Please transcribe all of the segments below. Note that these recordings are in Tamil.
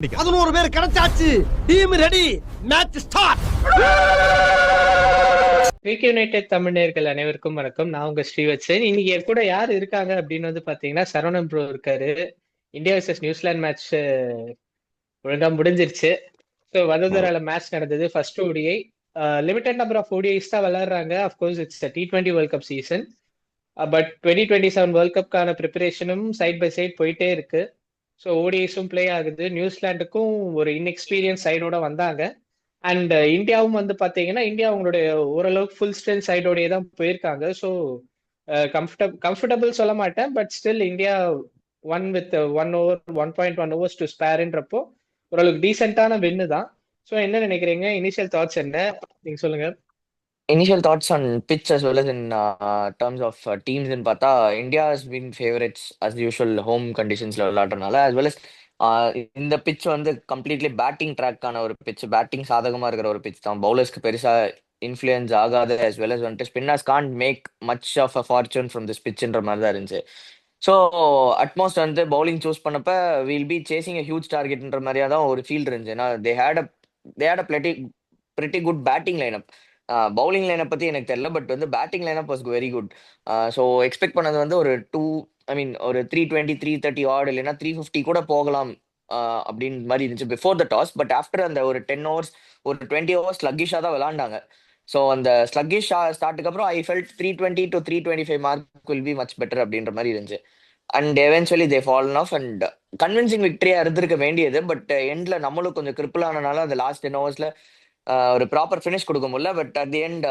11 பேர் கிடைச்சாச்சு. Team ready. Match start. VK United தமிழ் நேயர்கள் அனைவருக்கும் வணக்கம். நான் உங்க ஸ்ரீவத்சன். இன்னைக்கு என் கூட யார் இருக்காங்க அப்படின்னு பாத்தீங்கன்னா சரவணன் ப்ரோ இருக்காரு. இந்தியா வர்சஸ் நியூசிலாந்து மேட்ச் ஒழுங்கா முடிஞ்சிருச்சு. ஸோ வதோதரால மேட்ச் நடந்தது. First ODI limited number of ODIs தான் விளையாடுறாங்க. Of course it's T20 world cup season. But 2027 world கப்கான ப்ரிப்பரேஷனும் சைட் பை சைட் போயிட்டே இருக்கு. ஸோ ஓடிஐஸும் பிளே ஆகுது. நியூசிலாண்டுக்கும் ஒரு இன்எக்ஸ்பீரியன்ஸ் சைடோட வந்தாங்க. அண்ட் இந்தியாவும் பாத்தீங்கன்னா இந்தியா அவங்களுடைய ஓரளவுக்கு ஃபுல் ஸ்ட்ரென்த் சைடோடயே தான் போயிருக்காங்க. ஸோ கம்ஃபர்டபுள் சொல்ல மாட்டேன், but still India won with 1 over 1.1 overs to ஸ்பேர்ன்றப்போ ஓரளவுக்கு டீசென்டான வின்னு தான். ஸோ என்ன நினைக்கிறீங்க? இனிஷியல் தாட்ஸ் என்ன நீங்க சொல்லுங்க. Initial thoughts on pitch as well as in terms of teams in பார்த்தா India has been favorites as usual home conditions விளையாடுறதுனால as well as இந்த pitch வந்து கம்ப்ளீட்லி பேட்டிங் ட்ராக்கான ஒரு pitch, பேட்டிங் சாதகமா இருக்கிற ஒரு pitch தான். பவுலர்ஸ்க்கு பெருசா இன்ஃப்ளூயன்ஸ் ஆகாது as well as வந்துட்டு spinners can't make much of a fortune from this பிட்ச்ன்ற மாதிரி தான் இருந்துச்சு. ஸோ அட்மோஸ்ட் வந்து பவுலிங் சூஸ் பண்ணப்ப will be chasing a huge டார்கெட்ன்ற மாதிரியா தான் ஒரு ஃபீல் இருந்துச்சு. ஏன்னா they had a pretty good batting lineup. Bowling lineup பத்தி எனக்கு தெரியல, பட் வந்து batting lineup was very good. So expect பண்ணது வந்து ஒரு ஒரு 320 330 ஆட் இல்லைன்னா 350 கூட போகலாம் அப்படின்னு மாதிரி இருந்துச்சு before the toss. But after அந்த ஒரு 10 ஓவர்ஸ் ஒரு 20 ஓவர்ஸ் ஸ்லக்கிஷாக தான் விளாண்டாங்க. ஸோ அந்த ஸ்லக்கிஷ் ஸ்டார்ட்டுக்கு அப்புறம் I felt 320 to 325 mark will be much better அப்படின்ற மாதிரி இருந்துச்சு. And eventually they fallen off and convincing விக்டரியா இருந்திருக்க வேண்டியது. பட் எண்ட்ல நம்மளும் கொஞ்சம் கிரிப்பிள் ஆனனால அந்த லாஸ்ட் 10 ஓவர்ஸ்ல ஒரு ப்ராப்பர் ஃபினிஷ் கொடுக்க முடியல. பட் அட் தி எண்ட்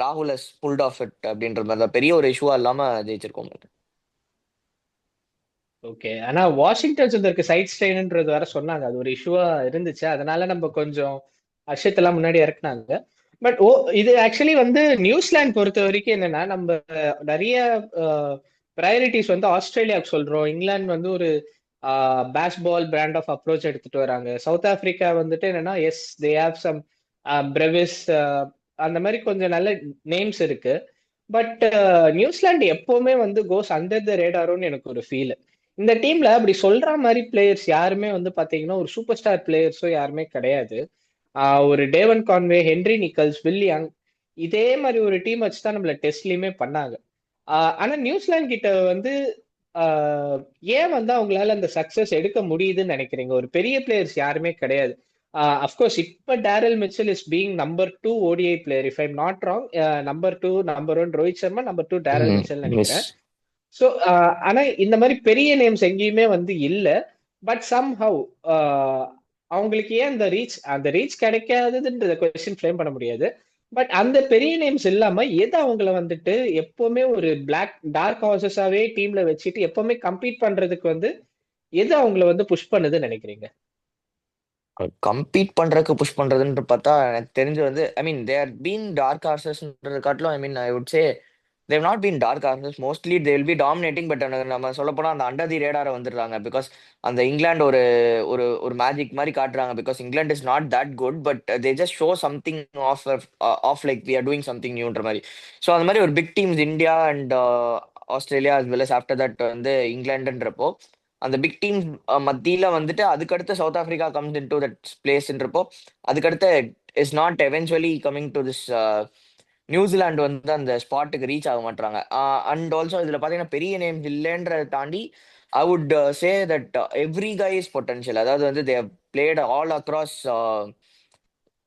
ராகுல் ஹஸ் புல்ட் ஆஃப் இட் அப்படின்ற மாதிரி தான் பெரிய ஒரு இஷ்யூவா இல்லாம ஜெயிச்சிருக்கோம். ஓகே, ஆனா வாஷிங்டன் சுந்தருக்கு சைட் ஸ்ட்ரெயின்ன்றது வேற சொன்னாங்க. அது ஒரு இஷ்யூவா இருந்துச்சு. அதனால நம்ம கொஞ்சம் அக்ஷயத்தெல்லாம் முன்னாடி இறக்குனாங்க. பட் இது ஆக்சுவலி நியூசிலாந்து பொறுத்த வரைக்கும் என்னன்னா, நம்ம நிறைய ப்ரையாரிட்டிஸ் ஆஸ்திரேலியாவுக்கு சொல்றோம். இங்கிலாந்து ஒரு பேஸ்பால் பிராண்ட் ஆஃப் அப்ரோச் எடுத்துட்டு வராங்க. சவுத் ஆப்பிரிக்கா என்னன்னா, எஸ் தே ஹேவ் சம் பிரெவிஸ், அந்த மாதிரி கொஞ்சம் நல்ல நேம்ஸ் இருக்கு. பட் நியூசிலாந்து எப்பவுமே கோஸ் அண்டர் த ரேடாரோன்னு எனக்கு ஒரு ஃபீல். இந்த டீம்ல அப்படி சொல்ற மாதிரி பிளேயர்ஸ் யாருமே பாத்தீங்கன்னா ஒரு சூப்பர் ஸ்டார் பிளேயர்ஸோ யாருமே கிடையாது. ஒரு Devon Conway, Henry Nicholls, Will Young, இதே மாதிரி ஒரு டீம் வச்சுதான் நம்மள டெஸ்ட்லயுமே பண்ணாங்க. ஆனா நியூசிலாந்து கிட்ட ஏன் அவங்களால அந்த சக்சஸ் எடுக்க முடியுதுன்னு நினைக்கிறீங்க? ஒரு பெரிய பிளேயர்ஸ் யாருமே கிடையாது. அஃப்கோர்ஸ் இப்ப Daryl Mitchell is being number 2 ODI player, if I'm not wrong. Number 2, number 1 Rohit Sharma, number 2 Daryl Mitchell நினைக்கிறேன். ஸோ ஆனா இந்த மாதிரி பெரிய நேம்ஸ் எங்கேயுமே இல்ல. பட் சம் ஹவ் அவங்களுக்கு ஏன் அந்த ரீச் கிடைக்காததுன்ற கொஸ்டின் ஃப்ரேம் பண்ண முடியாது. பட் அந்த பெரிய நேம்ஸ் இல்லாம எது அவங்கள எப்பவுமே ஒரு டார்க் ஹார்சஸாவே டீம்ல வச்சுட்டு எப்பவுமே கம்பீட் பண்றதுக்கு எது அவங்கள புஷ் பண்ணுதுன்னு நினைக்கிறீங்க? கம்பீட் பண்றதுக்கு புஷ் பண்றதுன்னு பார்த்தா எனக்கு தெரிஞ்சு வந்து தேர் பீன் டார்க் ஹார்சஸ்ன்றது காட்டிலும் I would say they've not been dark horses. Mostly they will be dominating. But நம்ம சொல்ல போனா அந்த அண்டர் தி ரேடாரை வந்துடுறாங்க. பிகாஸ் அந்த இங்கிலாந்து ஒரு ஒரு ஒரு மேஜிக் மாதிரி காட்டுறாங்க. Because England is not that good, but they just show something of like we are doing something நியூன்ற மாதிரி. ஸோ அந்த மாதிரி ஒரு big teams India and Australia as well as after that இங்கிலாண்டுன்றப்போ அந்த பிக் டீம் மத்தியில அதுக்கடுத்து South Africa comes in to that பிளேஸ்ன்றப்போ அதுக்கடுத்து is not eventually coming to this நியூசிலாந்து அந்த ஸ்பாட்டுக்கு ரீச் ஆக மாட்டாங்க. அண்ட் ஆல்சோ இதுல பாத்தீங்கன்னா பெரிய நேம்ஸ் இல்லைன்றதை தாண்டி I would say that every guy is potential. அதாவது they played all across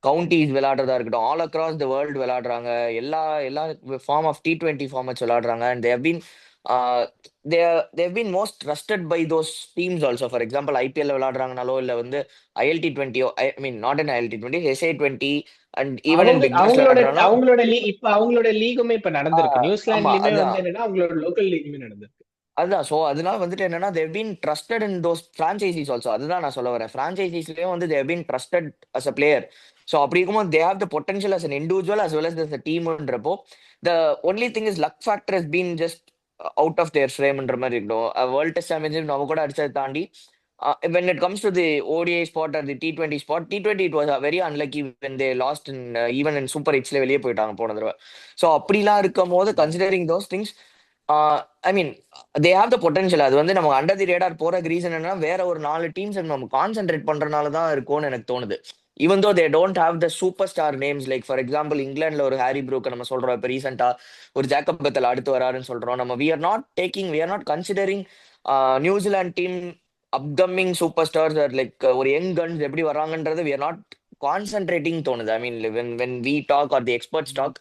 counties விளையாடுறதா இருக்கட்டும், ஆல் அக்ராஸ் த வேர்ல்டு விளையாடுறாங்க. எல்லா எல்லா ஃபார்ம் ஆஃப் T20 ஃபார்மேட்ஸ் விளையாடுறாங்க. And they've been most trusted by those teams also. For example, IPL விளையாடுறாங்கனாலோ இல்ல ILT20, not in ILT20, SA20 and even in Big Bash அவங்களோட லீகுமே இப்ப நடந்திருக்கு. நியூசிலாந்துலயுமே என்னன்னா அவங்களோட லோக்கல் லீகுமே நடந்திருக்கு. அதான். ஸோ அதனால என்னன்னா they've been trusted in those franchises also. அதுதான் நான் சொல்ல வரேன். ஃப்ரான்ச்சைசிஸ்லயும் they've been trusted as a player. So அப்படி இருக்கும்போது they have the potential as an individual as well as டீம்ன்றப்போ the only thing is luck factor has been just out of their ஃப்ரேம்ன்ற மாதிரி இருக்கட்டும். வேர்ல்ட் டெஸ்ட் சாம்பியன்ஷிப் நம்ம கூட அடிச்சதை தாண்டி when it comes to the ODI spot or the T20 spot, T20 it was very unlucky when they lost in even in Super 8ல வெளியே போயிட்டாங்க போன தடவை. ஸோ அப்படிலாம் இருக்கும் போது considering those things I mean they have the potential. அது வந்து நம்ம அண்டர் தி ரேடார் போறதுக்கு ரீசன் என்னன்னா வேற ஒரு 4 டீம்ஸ் நம்ம கான்சென்ட்ரேட் பண்றதுனால தான் இருக்கும்னு எனக்கு தோணுது. Even though they don't have the super star names, like for example இங்கிலாந்துல ஒரு ஹாரி ப்ரூக் நம்ம சொல்றோம், இப்போ ரீசெண்டா ஒரு ஜேக்கப் பெத்தல் அடுத்து வராருன்னு சொல்றோம். நம்ம we are not considering New Zealand team upcoming super stars like ஒரு யங் கன்ஸ் எப்படி வராங்கன்றது வி ஆர் நாட் கான்சென்ட்ரேட்டிங் தோணுது. I mean when we talk or the experts talk,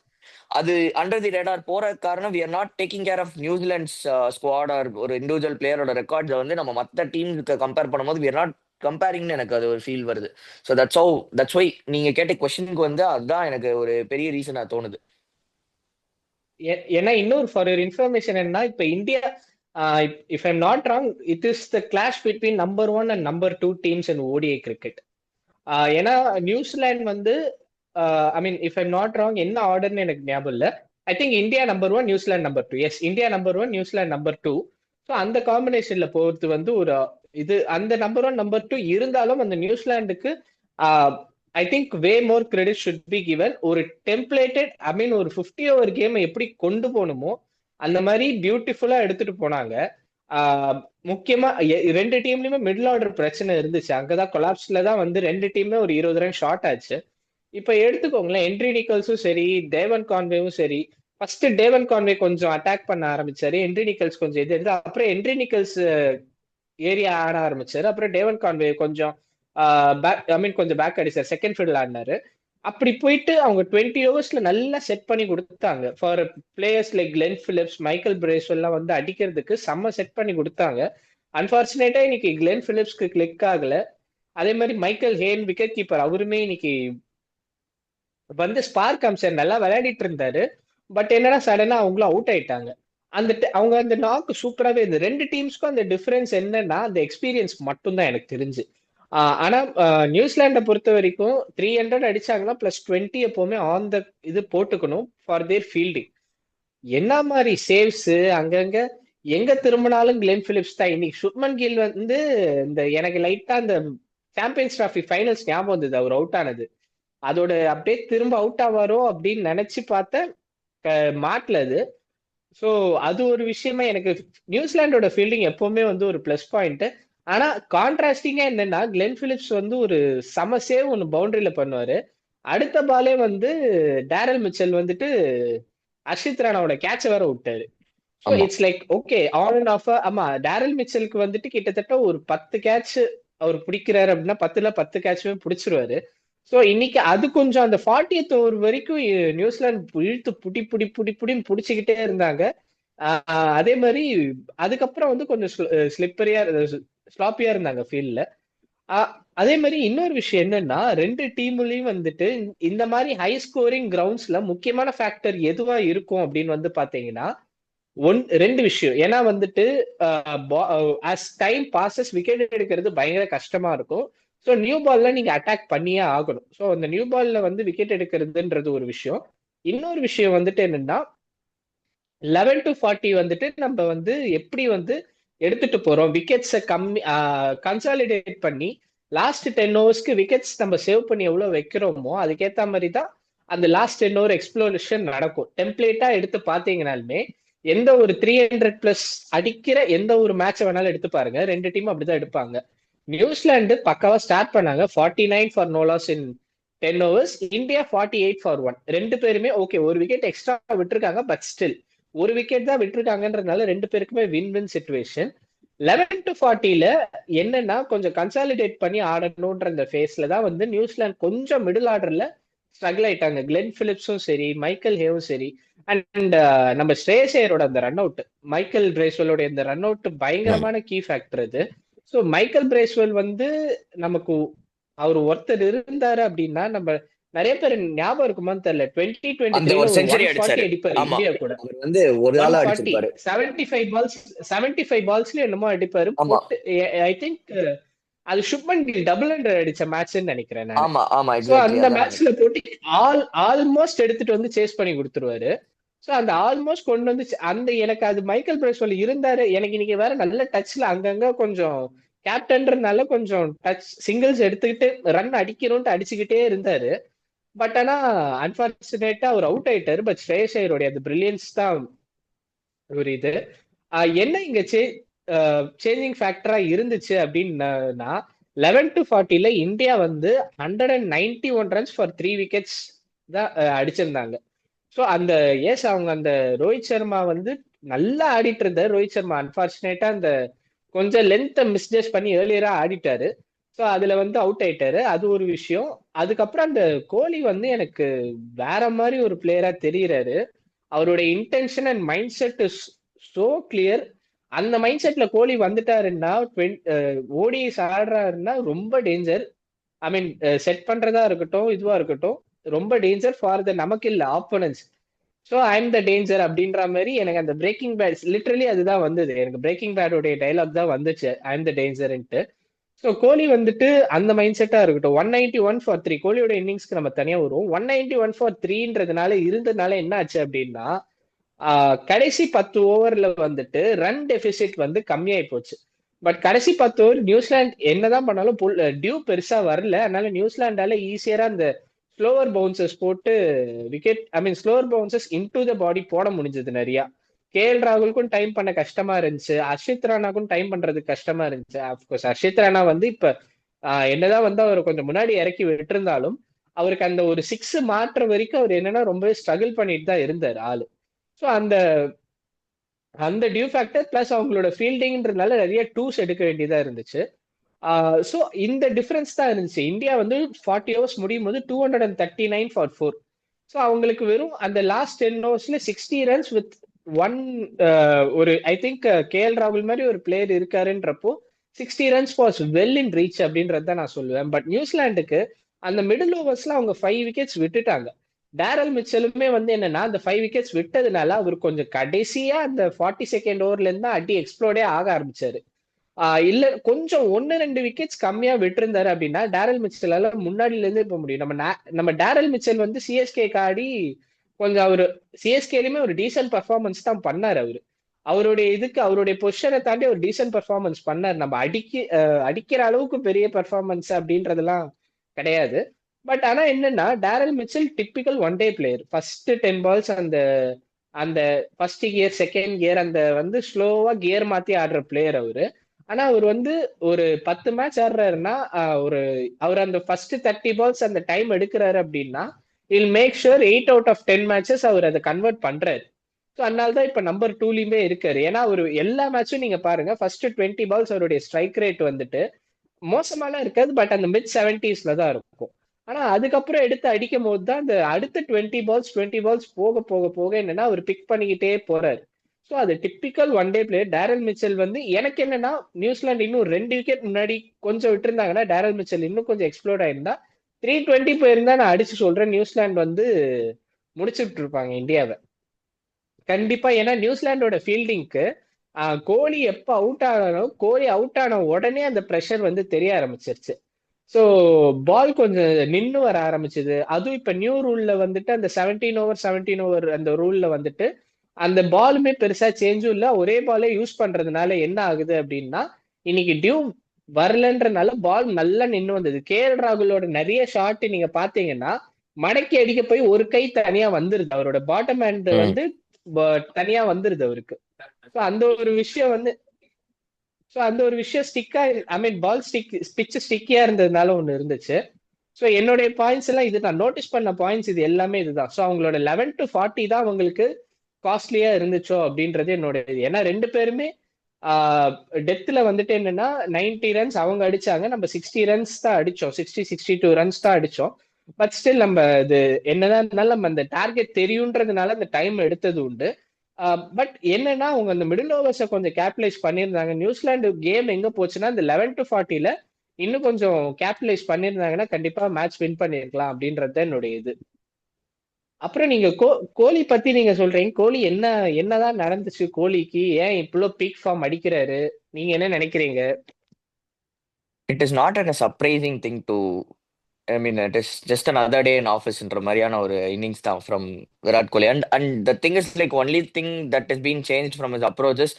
அது அண்டர் தி ரேடார் போற காரணம் we are not taking care of New Zealand's squad or ஒரு இண்டிவிஜுவல் பிளேயரோட ரெக்கார்ட்ஸை வந்து நம்ம மற்ற டீமுக்கு கம்பேர் பண்ணும்போது வி ஆர் நாட் கம்பேரிங்னு எனக்கு அது ஒரு ஃபீல் வருது. ஸோ தட்ஸ் ஒய் நீங்க கேட்ட கொஸ்டினுக்கு வந்து அதுதான் எனக்கு ஒரு பெரிய ரீசனா தோணுது. ஏன்னா இன்னொரு ஃபார் யுவர் இன்ஃபர்மேஷன் என்ன, இப்ப India if I'm not wrong it is the clash between number 1 and number 2 teams in ODI cricket. ஏன்னா நியூசிலாந்து வந்து I mean if I'm not wrong என்ன ஆர்டர்னு எனக்கு ஞாபகம் இல்லை. I think India number 1 New Zealand number 2. Yes, India number 1 New Zealand number 2. So அந்த காம்பினேஷன்ல போறது வந்து ஒரு இது அந்த நம்பர் 1 நம்பர் 2 இருந்தாலும் அந்த நியூசிலாந்துக்கு I think way more credit should be given. ஒரு டெம்ப்ளேட்டட் ஐ மீன் ஒரு 50 ஓவர் கேமை எப்படி கொண்டு போகணுமோ அந்த மாதிரி பியூட்டிஃபுல்லா எடுத்துட்டு போனாங்க. முக்கியமா ரெண்டு டீம்லயுமே மிடில் ஆர்டர் பிரச்சனை இருந்துச்சு. அங்கதான் கொலாப்ஸ்ல தான் வந்து ரெண்டு டீமே ஒரு 20 ரன் ஷார்ட் ஆச்சு. இப்ப எடுத்துக்கோங்களேன், ஹென்ரி நிக்கல்ஸும் சரி டேவன் கான்வேவும் சரி, ஃபர்ஸ்ட் டேவன் கான்வே கொஞ்சம் அட்டாக் பண்ண ஆரம்பிச்சாரு, ஹென்ரி நிக்கல்ஸ் கொஞ்சம் இது எடுத்து, அப்புறம் ஹென்ரி நிக்கல்ஸ் ஏரியா ஆட ஆரம்பிச்சாரு, அப்புறம் டேவன் கான்வே கொஞ்சம் பேக் ஐ மீன் கொஞ்சம் பேக் அடிச்சார், செகண்ட் ஃபீல்ட் ஆடினாரு. அப்படி போயிட்டு அவங்க 20 ஓவர்ஸ்ல நல்லா செட் பண்ணி கொடுத்தாங்க for players like Glenn Phillips, Michael Bracewell எல்லாம் வந்து அடிக்கிறதுக்கு செம்ம செட் பண்ணி கொடுத்தாங்க. அன்பார்ச்சுனேட்டா இன்னைக்கு கிளென் பிலிப்ஸ்க்கு கிளிக் ஆகல. அதே மாதிரி மைக்கேல் ஹேன் விக்கெட் கீப்பர் அவருமே இன்னைக்கு வந்து ஸ்பார்க் அம்சர் நல்லா விளையாடிட்டு இருந்தாரு. பட் என்னன்னா சடனா அவங்களும் அவுட் ஆயிட்டாங்க. அவங்க அந்த நாக்கு சூப்பராகவே இருந்தது. ரெண்டு டீம்ஸ்க்கும் அந்த டிஃபரன்ஸ் என்னன்னா அந்த எக்ஸ்பீரியன்ஸ் மட்டும் தான் எனக்கு தெரிஞ்சு. ஆனா நியூசிலாண்டை பொறுத்த வரைக்கும் 300 அடிச்சாங்கன்னா +20 எப்பவுமே ஆன் த இது போட்டுக்கணும் ஃபார் தேர் ஃபீல்டிங். என்ன மாதிரி சேவ்ஸ் அங்கங்க எங்க திரும்பினாலும் கிளென் பிலிப்ஸ் தான். இன்னைக்கு சுப்மன் கில் வந்து இந்த எனக்கு லைட்டா அந்த சாம்பியன்ஸ் டிராஃபி ஃபைனல்ஸ் ஞாபகம் வந்தது, அவர் அவுட் ஆனது. அதோட அப்படியே திரும்ப அவுட் ஆவாரோ அப்படின்னு நினைச்சு பார்த்தேன், மாட்டல அது. ஸோ அது ஒரு விஷயமா எனக்கு நியூசிலாண்டோட ஃபீல்டிங் எப்பவுமே வந்து ஒரு ப்ளஸ் பாயிண்ட். ஆனா கான்ட்ராஸ்டிங்கா என்னன்னா கிளென் பிலிப்ஸ் வந்து ஒரு சம சேவ் ஒன்று பவுண்டரியில பண்ணுவாரு. அடுத்த பாலே வந்து டேரல் மிச்சல் வந்துட்டு அர்ஷித் ராணாவோட கேட்ச வேற விட்டாரு. So it's like okay on and half. ஆமா, டேரல் மிச்சலுக்கு வந்துட்டு கிட்டத்தட்ட ஒரு 10 கேட்ச் அவர் பிடிக்கிறாரு அப்படின்னா 10ல 10 கேட்சுமே பிடிச்சிருவாரு. ஸோ இன்னைக்கு அது கொஞ்சம் அந்த 40th ஓவர் வரைக்கும் நியூசிலாந்து இழுத்து புடின்னு பிடிச்சிக்கிட்டே இருந்தாங்க. அதே மாதிரி அதுக்கப்புறம் வந்து கொஞ்சம் ஸ்லிப்பரியா ஸ்லாப்பியா இருந்தாங்க ஃபீல்ட்ல. அதே மாதிரி இன்னொரு விஷயம் என்னன்னா ரெண்டு டீம்லயும் வந்துட்டு இந்த மாதிரி ஹை ஸ்கோரிங் கிரவுண்ட்ஸ்ல முக்கியமான ஃபேக்டர் எதுவா இருக்கும் அப்படின்னு வந்து பாத்தீங்கன்னா ரெண்டு விஷயம். ஏன்னா வந்துட்டு ஆஸ் டைம் பாசஸ் விக்கெட் எடுக்கிறது பயங்கர கஷ்டமா இருக்கும். ஸோ நியூ பால்ல நீங்க அட்டாக் பண்ணியே ஆகணும். ஸோ அந்த நியூ பால்ல வந்து விக்கெட் எடுக்கிறதுன்றது ஒரு விஷயம். இன்னொரு விஷயம் வந்துட்டு என்னன்னா 11 to 40 வந்துட்டு நம்ம வந்து எப்படி வந்து எடுத்துட்டு போறோம், விக்கெட்ஸை கம்மி கன்சாலிடேட் பண்ணி லாஸ்ட் 10 ஓவர்ஸ்க்கு விக்கெட்ஸ் நம்ம சேவ் பண்ணி எவ்வளவு வைக்கிறோமோ அதுக்கேற்ற மாதிரி தான் அந்த லாஸ்ட் 10 ஓவர் எக்ஸ்ப்ளோரேஷன் நடக்கும். டெம்ப்ளேட்டா எடுத்து பார்த்தீங்கனாலுமே எந்த ஒரு 300+ அடிக்கிற எந்த ஒரு மேட்சை வேணாலும் எடுத்து பாருங்க, ரெண்டு டீமும் அப்படிதான் எடுப்பாங்க. நியூசிலாந்து பக்காவா ஸ்டார்ட் பண்ணாங்க 49 for no loss in 10 overs, India 48 for 1. ரெண்டு பேருமே ஓகே ஒரு விக்கெட் எக்ஸ்ட்ரா விட்டுருக்காங்க, பட் ஸ்டில் ஒரு விக்கெட் தான் விட்டுருக்காங்கன்றதுனால ரெண்டு பேருக்குமே வின் வின் சிச்சுவேஷன். 11 to 40ல என்னன்னா கொஞ்சம் கன்சாலிடேட் பண்ணி ஆடணும்ன்ற அந்த ஃபேஸ்ல தான் வந்து நியூசிலாந்து கொஞ்சம் மிடில் ஆர்டர்ல ஸ்ட்ரகிள் ஆயிட்டாங்க. கிளென் பிலிப்ஸும் சரி மைக்கேல் ஹேவும் சரி. அண்ட் நம்ம ஸ்ரேயஸ் ஐயரோட அந்த ரன் அவுட், மைக்கேல் பிரேஸ்வெல்லோட இந்த ரன் அவுட் பயங்கரமான கீ ஃபேக்டர் இது. ஸோ மைக்கேல் பிரேஸ்வெல் வந்து நமக்கு அவர் ஒருத்தர் இருந்தாரு அப்படின்னா நம்ம நிறைய பேர் ஞாபகம் இருக்குமான்னு தெரியல, 2023 அடிப்பாரு இந்தியா கூட, வந்து ஒரு ஆளா அடிச்சிருப்பாரு 75 பால்ஸ்ல என்னமோ அடிப்பாரு. ஐ திங்க் அது சுப்மன் கில் டபுள் ஹண்ட்ரட் அடிச்ச மேட்ச்னு நினைக்கிறேன். அந்த மேட்ச்ல போட்டு ஆல்மோஸ்ட் எடுத்துட்டு வந்து சேஸ் பண்ணி கொடுத்துருவாரு. ஸோ அந்த ஆல்மோஸ்ட் கொண்டு வந்து அந்த எனக்கு அது மைக்கேல் பிரேஸ்வெல் இருந்தாரு. எனக்கு இன்னைக்கு வேற நல்ல டச்ல அங்கங்க கொஞ்சம் கேப்டன்றதுனால கொஞ்சம் டச் சிங்கிள்ஸ் எடுத்துக்கிட்டு ரன் அடிக்கணும்ட்டு அடிச்சுக்கிட்டே இருந்தாரு. பட் ஆனா அன்பார்ச்சுனேட்டா அவர் அவுட் ஆயிட்டாரு. பட் ஸ்ரேயஸ் ஐயருடைய அந்த பிரில்லியன்ஸ் தான் புரியுது. என்ன இங்க சேஞ்சிங் ஃபேக்டரா இருந்துச்சு அப்படின்னா 11-40 இந்தியா வந்து 191 ரன்ஸ் ஃபார் 3 விக்கெட்ஸ் தான் அடிச்சிருந்தாங்க. ஸோ அந்த எஸ் அவங்க அந்த ரோஹித் சர்மா வந்து நல்லா ஆடிட்டு இருந்தார். ரோஹித் சர்மா அன்பார்ச்சுனேட்டா அந்த கொஞ்சம் லென்த்தை மிஸ்ஜஸ்ட் பண்ணி ஏர்லியரா ஆடிட்டாரு. ஸோ அதுல வந்து அவுட் ஆயிட்டாரு. அது ஒரு விஷயம். அதுக்கப்புறம் அந்த கோலி வந்து எனக்கு வேற மாதிரி ஒரு பிளேயரா தெரியறாரு. அவருடைய intention and mind set is so clear. அந்த மைண்ட் செட்ல கோலி வந்துட்டாருன்னா ஓடிஐஸ் ஆடுறாருன்னா ரொம்ப டேஞ்சர். ஐ மீன் செட் பண்றதா இருக்கட்டும், இதுவா இருக்கட்டும், ரொம்ப டேஞ்சர் ஃபார் த நமக்கு இல்ல opponents. So I am the danger அப்படின்ற மாதிரி எனக்கு அந்த பிரேக்கிங் பேட் லிட்டரலி அதுதான் வந்தது. எனக்கு பிரேக்கிங் பேடோடைய டைலாக் தான் வந்துச்சு, ஐ எம் த டேஞ்சர்ன்ட்டு. ஸோ கோலி வந்துட்டு அந்த மைண்ட் செட்டா இருக்கட்டும். 191 ஃபார் 3 கோலியோட இன்னிங்ஸ்க்கு நம்ம தனியா வருவோம். 191 ஃபார் 3ன்றதுனால இருந்ததுனால என்ன ஆச்சு அப்படின்னா கடைசி 10 ஓவர்ல வந்துட்டு ரன் டெபிசிட் வந்து கம்மியாயி போச்சு. பட் கடைசி 10 ஓவர் நியூசிலாந்து என்னதான் பண்ணாலும் டியூ பெருசா வரல. அதனால நியூசிலாண்டால ஈஸியரா அந்த ஸ்லோவர் பவுன்சஸ் போட்டு wicket I mean slower bouncers into the body போட முடிஞ்சது நிறையா. கேஎல் ராகுலுக்கும் டைம் பண்ண கஷ்டமா இருந்துச்சு. அர்ஷித் ராணாக்கும் டைம் பண்றது கஷ்டமா இருந்துச்சு. அப்கோர்ஸ் அர்ஷித் ராணா வந்து இப்ப என்னதான் வந்து அவர் கொஞ்சம் முன்னாடி இறக்கி விட்டிருந்தாலும் அவருக்கு அந்த ஒரு சிக்ஸ் மாற்ற வரைக்கும் அவர் என்னன்னா ரொம்பவே ஸ்ட்ரகிள் பண்ணிட்டு தான் இருந்தார் ஆளு. ஸோ அந்த அந்த டியூ ஃபேக்டர் பிளஸ் அவங்களோட ஃபீல்டிங்ன்றதுனால நிறைய டூஸ் எடுக்க வேண்டியதா இருந்துச்சு. ஸோ இந்த டிஃபரன்ஸ் தான் இருந்துச்சு. இந்தியா வந்து 40 ஓவர்ஸ் முடியும் போது 239 ஃபார் 4. ஸோ அவங்களுக்கு வெறும் அந்த லாஸ்ட் 10 ஓவர்ஸ்ல 60 ரன்ஸ் வித் ஒன் ஒரு ஐ திங்க் கேஎல் ராகுல் மாதிரி ஒரு பிளேயர் இருக்காருன்றப்போ 60 runs was well in reach அப்படின்றது தான் நான் சொல்லுவேன். பட் நியூசிலாந்துக்கு அந்த மிடில் ஓவர்ஸ்ல அவங்க 5 விக்கெட்ஸ் விட்டுட்டாங்க. டேரல் மிச்சலுமே வந்து என்னன்னா அந்த 5 விக்கெட்ஸ் விட்டதுனால அவர் கொஞ்சம் கடைசியா அந்த 42nd ஓவர்ல இருந்து அடி எக்ஸ்ப்ளோடே ஆக ஆரம்பிச்சாரு. இல்ல கொஞ்சம் 1-2 விக்கெட்ஸ் கம்மியா விட்டிருந்தாரு அப்படின்னா டேரல் மிச்சலால முன்னாடில இருந்தே போக முடியும். நம்ம டேரல் மிச்சல் வந்து சிஎஸ்கே ஆடி கொஞ்சம் அவரு சிஎஸ்கேலயுமே ஒரு டீசென்ட் பர்ஃபார்மன்ஸ் தான் பண்ணாரு அவரு. அவருடைய இதுக்கு அவருடைய பொசிஷனை தாண்டி ஒரு டீசென்ட் பர்ஃபார்மன்ஸ் பண்ணாரு. நம்ம அடிக்கிற அளவுக்கு பெரிய பர்ஃபார்மன்ஸ் அப்படின்றதெல்லாம் கிடையாது. பட் ஆனா என்னன்னா Daryl Mitchell typical one day player. First 10 balls அந்த அந்த ஃபர்ஸ்ட் கியர் செகண்ட் கியர் அந்த வந்து ஸ்லோவா கியர் மாத்தி ஆடுற பிளேயர் அவரு. ஆனா அவர் வந்து ஒரு 10 மேட்ச் ஆடுறாருன்னா ஒரு அவர் அந்த ஃபர்ஸ்ட் 30 பால்ஸ் அந்த டைம் எடுக்கிறாரு அப்படின்னா I'll make sure 8 out of 10 matches அவர் அதை கன்வெர்ட் பண்றாரு. ஸோ அதனால தான் இப்ப நம்பர் 2லயுமே இருக்காரு. ஏன்னா அவர் எல்லா மேட்சும் நீங்க பாருங்க ஃபர்ஸ்ட் 20 பால்ஸ் அவருடைய ஸ்ட்ரைக் ரேட் வந்துட்டு மோசமாலாம் இருக்காது. பட் அந்த மிட் 70s தான் இருக்கும். ஆனா அதுக்கப்புறம் எடுத்து அடிக்கும் போது தான் அந்த அடுத்த 20 பால்ஸ் போக போக போக என்னன்னா அவர் பிக் பண்ணிக்கிட்டே போறாரு. ஸோ அது typical one day player Daryl Mitchell வந்து எனக்கு என்னன்னா நியூசிலாந்து இன்னும் 2 விக்கெட் முன்னாடி கொஞ்சம் விட்டுருந்தாங்கன்னா டேரல் மிச்சல் இன்னும் கொஞ்சம் எக்ஸ்ப்ளோர் ஆயிருந்தா 320 போயிருந்தா நான் அடிச்சு சொல்றேன் நியூசிலாந்து வந்து முடிச்சுட்டு இருப்பாங்க இந்தியாவை கண்டிப்பா. ஏன்னா நியூசிலாண்டோட ஃபீல்டிங்க்கு கோலி எப்ப அவுட் ஆனானோ கோலி அவுட் ஆன உடனே அந்த ப்ரெஷர் வந்து தெரிய ஆரம்பிச்சிருச்சு. ஸோ பால் கொஞ்சம் நின்று வர ஆரம்பிச்சது. அதுவும் இப்ப நியூ ரூல்ல வந்துட்டு அந்த 17 ஓவர் அந்த ரூல்ல வந்துட்டு அந்த பாலுமே பெருசா சேஞ்சும் இல்ல. ஒரே பாலே யூஸ் பண்றதுனால என்ன ஆகுது அப்படின்னா இன்னைக்கு டியூ வரலன்றனால பால் நல்லா நின்று வந்தது. கேஎல் ராகுலோட நிறைய ஷாட் நீங்க பாத்தீங்கன்னா மடக்கி அடிக்க போய் ஒரு கை தனியா வந்துருது. அவரோட பாட்டம் ஹேண்ட் ம். வந்து தனியா வந்துருது அவருக்கு. ஸோ அந்த ஒரு விஷயம் வந்து ஸ்டிக்கா ஐ மீன் பால் பிச் ஸ்டிக்கியா இருந்ததுனால ஒண்ணு இருந்துச்சு. ஸோ என்னுடைய பாயிண்ட்ஸ் எல்லாம் இது நான் நோட்டீஸ் பண்ண பாயிண்ட்ஸ் இது எல்லாமே இதுதான். ஸோ அவங்களோட 11-40 தான் அவங்களுக்கு காஸ்ட்லியா இருந்துச்சோ அப்படின்றது என்னோட இது. ஏன்னா ரெண்டு பேருமே டெத்துல வந்துட்டு என்னன்னா 90 ரன்ஸ் அவங்க அடிச்சாங்க. நம்ம 60 ரன்ஸ் தான் அடிச்சோம். 60-62 ரன்ஸ் தான் அடிச்சோம். பட் ஸ்டில் நம்ம இது என்னதான் இருந்தாலும் நம்ம அந்த டார்கெட் தெரியுன்றதுனால அந்த டைம் எடுத்தது உண்டு. பட் என்னன்னா அவங்க அந்த மிடில் ஓவர்ஸை கொஞ்சம் கேபிடலைஸ் பண்ணியிருந்தாங்க. நியூசிலாந்து கேம் எங்க போச்சுன்னா இந்த 11-40ல இன்னும் கொஞ்சம் கேபிடலைஸ் பண்ணியிருந்தாங்கன்னா கண்டிப்பா மேட்ச் வின் பண்ணிருக்கலாம் அப்படின்றது என்னுடைய இது. அப்புறம் நீங்க கோலி பத்தி நீங்க சொல்றீங்க. கோலி என்னதான் நடந்துச்சு கோலிக்கு? ஏன் இவ்வளவு பீக் ஃபார்ம் அடிக்கிறாரு? நீங்க என்ன நினைக்கிறீங்க? It is not a surprising thing to, I mean, it is just another day in office-ன்ற மாதிரியான ஒரு இன்னிங்ஸ் தான் from Virat Kohli. And the thing is like only thing that has been changed from his approach is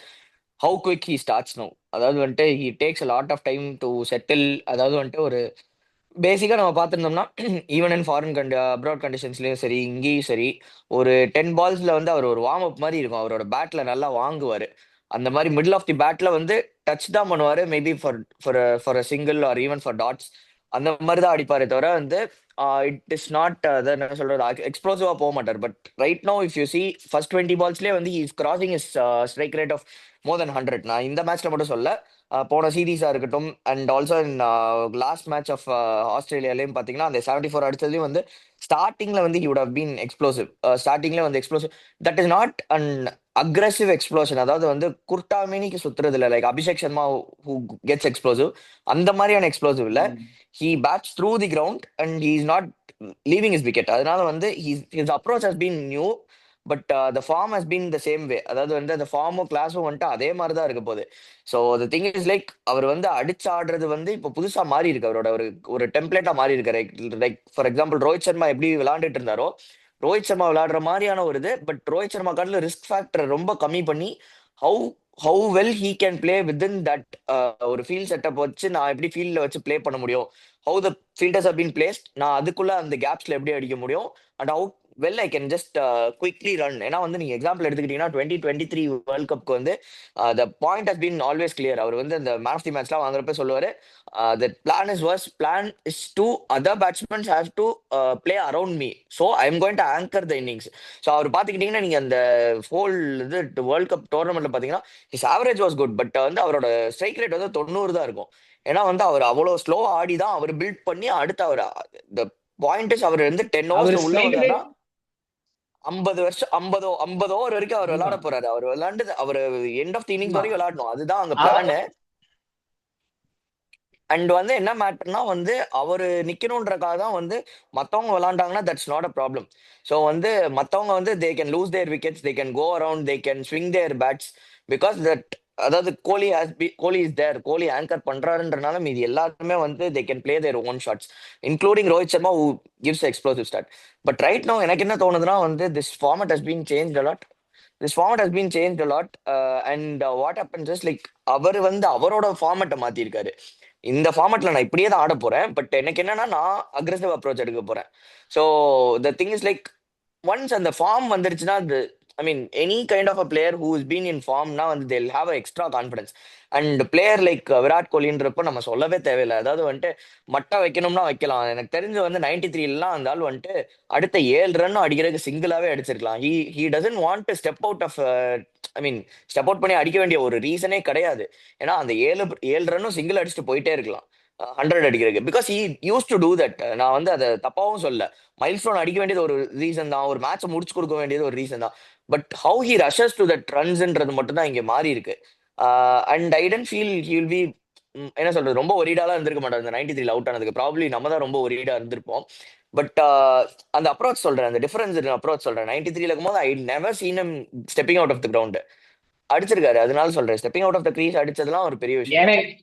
how quick he starts now. அதாவது வந்துட்டு he takes a lot of time to settle. அதாவது வந்துட்டு ஒரு பேசிக்கா நம்ம பார்த்துருந்தோம்னா ஈவன் இன் ஃபாரின் அப்ராட் கண்டிஷன்ஸ்லயும் சரி, இங்கேயும் சரி, ஒரு 10 பால்ஸ்ல வந்து அவர் ஒரு வார்ம் அப் மாதிரி இருக்கும். அவரோட பேட்ல நல்லா வாங்குவாரு. அந்த மாதிரி மிடில் ஆஃப் தி பேட்ல வந்து டச் தான் பண்ணுவாரு. Maybe for for for a single or even for dots அந்த மாதிரி தான் அடிப்பாரே தவிர வந்து இட் இஸ் நாட் என்ன சொல்றது, எக்ஸ்ப்ளோசிவா போக மாட்டார். But right no if you see first 20 பால்ஸ்லேயே வந்து is crossing is strike rate of more then 100. நான் இந்த மேட்ச்ல மட்டும் சொல்ல, போன சீரீஸா இருக்கட்டும் and also in last match of ஆஸ்திரேலியாலையும் பார்த்தீங்கன்னா அந்த 74 அடிச்சதையும் வந்து ஸ்டார்டிங்ல வந்து he would have been explosive. ஸ்டார்டிங்ல வந்து explosive. That is not an aggressive explosion. அதாவது வந்து குர்டாமினிக்கு சுத்துறது இல்லை, like Abhishek Sharma who gets explosive. அந்த மாதிரியான எக்ஸ்ப்ளோசிவ் இல்லை. He bats through the ground and he is not leaving is wicket. அதனால வந்து his approach has been new. But the form has been the same way. அதாவது வந்து அந்த ஃபார்மும் கிளாஸும் வந்துட்டு அதே மாதிரி தான் இருக்க போகுது. So the thing is like அவர் வந்து அடிச்சு ஆடுறது வந்து இப்போ புதுசா மாறி இருக்கு. அவரோட ஒரு ஒரு டெம்ப்ளேட்டா மாறி இருக்கு. Like for example Rohit Sharma எப்படி விளையாண்டுட்டு இருந்தாரோ, ரோஹித் சர்மா விளையாடுற மாதிரியான ஒரு இது. பட் ரோஹித் சர்மா காட்டில ரிஸ்க் ஃபேக்டர் ரொம்ப கம்மி பண்ணி how how well he can play within that ஒரு ஃபீல்ட் செட்டப் வச்சு நான் எப்படி ஃபீல்ட்ல வச்சு பிளே பண்ண முடியும், how the fielders have been placed, நான் அதுக்குள்ள அந்த கேப்ஸ்ல எப்படி அடிக்க முடியும், and how well I can just quickly run. ஏன்னா வந்து நீங்க எக்ஸாம்பிள் எடுத்துக்கிட்டீங்கன்னா 2023 வேர்ல்ட் கப்க்கு வந்து the point has been always clear. அவர் வந்து அந்த மேன் ஆஃப் தி மேட்ச்லாம் வாங்குறப்ப சொல்லுவாரு, the plan is was plan is to other batsmen have to play around me, so I am going to anchor the innings. So அவர் பார்த்துக்கிட்டீங்கன்னா நீங்க அந்த ஹோல் இது வேர்ல்ட் கப் டோர்னமெண்ட்ல பார்த்தீங்கன்னா his average was good. But வந்து அவரோட ஸ்ட்ரைக் ரேட் வந்து 90 தான் இருக்கும். ஏன்னா வந்து அவர் அவ்வளோ ஸ்லோ ஆடி தான் அவர் பில்ட் பண்ணி அடுத்து அவர் த பாயிண்ட் இஸ் அவர் வந்து 10 அவர் ஓவர்ஸ்ல உள்ள ஸ்ட்ரைக் வந்தாருன்னா ரேட் 50 வருஷம் 50 ஓவர் வரைக்கும் அவர் விளையாட அதுதான். போறாரு. அவர் விளையாண்டு அவர் எண்ட் ஆஃப் தி இன்னிங்ஸ் ஆமா. வரைக்கும் விளையாடணும், அதுதான் அங்க அவ- பிளான். அண்ட் வந்து என்ன மேட்டர்னா வந்து அவரு நிக்கணும்ன்றக்காக தான் வந்து மத்தவங்க விளாண்டாங்கன்னா that's not a problem. So வந்து மத்தவங்க வந்து they can lose their wickets, they can go around, they can swing their bats because that. அதாவது Kohli is there, Kohli anchor பண்றாருன்றனால மீதி எல்லாருமே வந்து they can play their own shots, including Rohit Sharma who gives explosive start. But right now எனக்கு என்ன தோணுதுன்னா வந்து this format has been change a lot. This format has been change a lot. And what happens is like அவர் வந்து அவரோட ஃபார்மட்டை மாத்திருக்காரு. இந்த ஃபார்மட்ல நான் இப்படியே தான் ஆட போறேன். பட் எனக்கு என்னன்னா நான் அக்ரெசிவ் அப்ரோச் எடுக்க போறேன். So the thing is like once அந்த ஃபார்ம் வந்துருச்சுன்னா I mean any kind of a player who is been in ஃபார்ம்னா வந்து they'll have extra confidence. And player like Virat கோலின்றப்போ நம்ம சொல்லவே தேவையில்லை. அதாவது வந்துட்டு மட்டை வைக்கணும்னா வைக்கலாம். எனக்கு தெரிஞ்சு வந்து 93 அந்த ஆள் வந்துட்டு அடுத்த 7 ரன் அடிக்கிறதுக்கு சிங்கிளாவே அடிச்சிருக்கலாம். He doesn't want to step out of I mean step out பண்ணி அடிக்க வேண்டிய ஒரு ரீசனே கிடையாது. ஏன்னா அந்த 7 ரன்னும் சிங்கிள் அடிச்சுட்டு போயிட்டே இருக்கலாம் 100 அடிக்கிறதுக்கு. Because he use to do that. நான் வந்து அதை தப்பாவும் சொல்ல. மைல் ஸ்டோன் அடிக்க வேண்டியது ஒரு ரீசன் தான், ஒரு மேட்சை முடிச்சு கொடுக்க வேண்டியது ஒரு ரீசன் தான். But how he rushes to that ரன்ஸ்ன்றது மட்டும் தான் இங்க மாறி இருக்கு. And I tend feel he will be என்ன சொல்றது, ரொம்ப ஒரீடாலாம் இருந்திருக்க மாட்டார் இந்த 93 அவுட் ஆனதுக்கு. ப்ராப்ளி நம்ம தான் ரொம்ப ஒரீடா இருந்திருப்போம். பட் அந்த அப்ரோச் சொல்றேன், அந்த டிஃபரன்ஸ் அப்ரோச் சொல்றேன். 93 இருக்கும்போது I never seen him stepping out of the ground. அடிச்சிருக்காரு, அதனால சொல்றேன். Stepping out of the crease அடிச்சதுலாம் ஒரு பெரிய விஷயம். எனக்கு